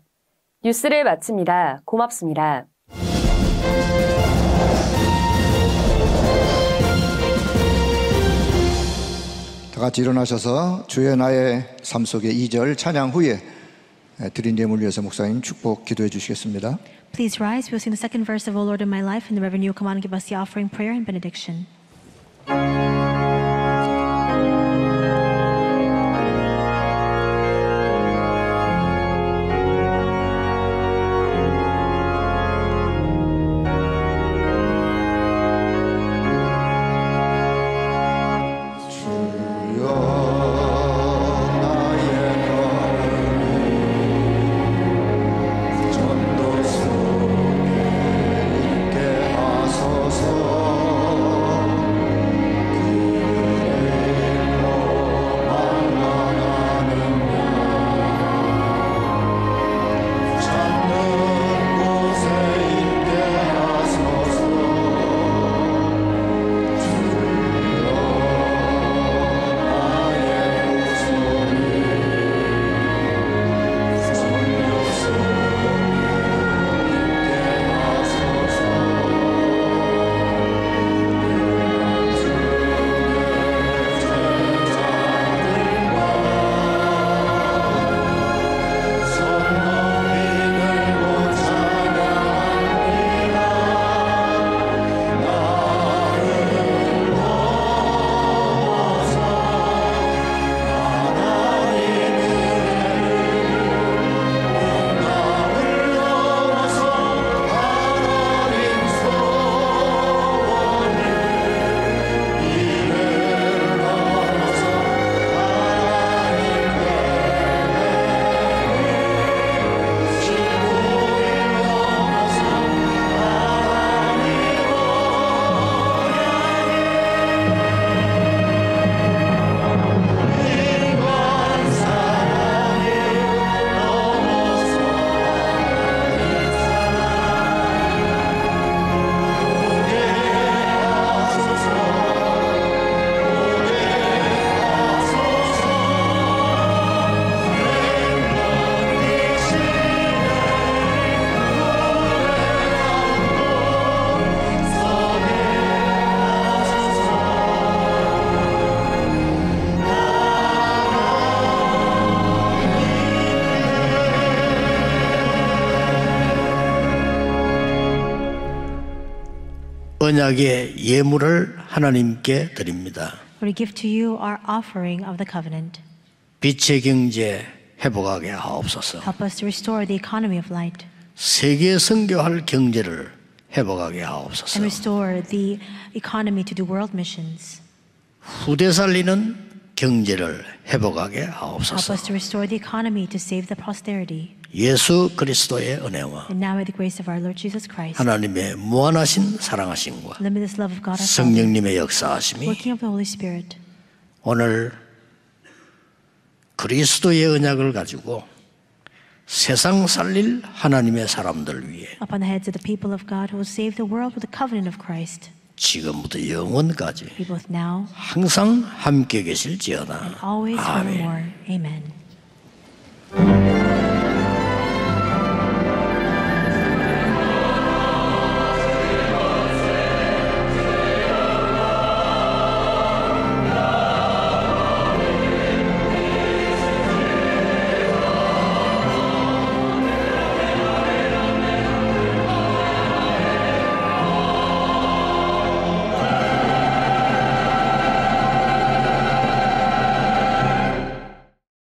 뉴스를 마칩니다. 고맙습니다. 다 같이 일어나셔서 주의 나의 삶 속의 2절 찬양 후에 드린 예물 위해서 목사님 축복 기도해 주시겠습니다. Please rise. We'll sing the second verse of O Lord of my life, and the Reverend you will come on and give us the offering, prayer, and benediction. 언약의 예물을 하나님께 드립니다. We give to you our offering of the covenant. 빛의 경제 회복하게 하옵소서. Help us to restore the economy of light. 세계 선교할 경제를 회복하게 and 하옵소서. restore the economy to do world missions. 후대 살리는 경제를 회복하게 Help 하옵소서. us to restore the economy to save the posterity. 예수 그리스도의 은혜와 And now may the grace of our Lord Jesus Christ, 하나님의 무한하신 사랑하심과 limitless love of God our Father, 성령님의 역사하심이 working of the Holy Spirit, 오늘 그리스도의 언약을 가지고 세상 살릴 하나님의 사람들 위해 upon the heads of the people of God who will save the world with the covenant of Christ, 지금부터 영원까지 be both now 항상 함께 계실지어다. and always 아멘. forevermore. Amen.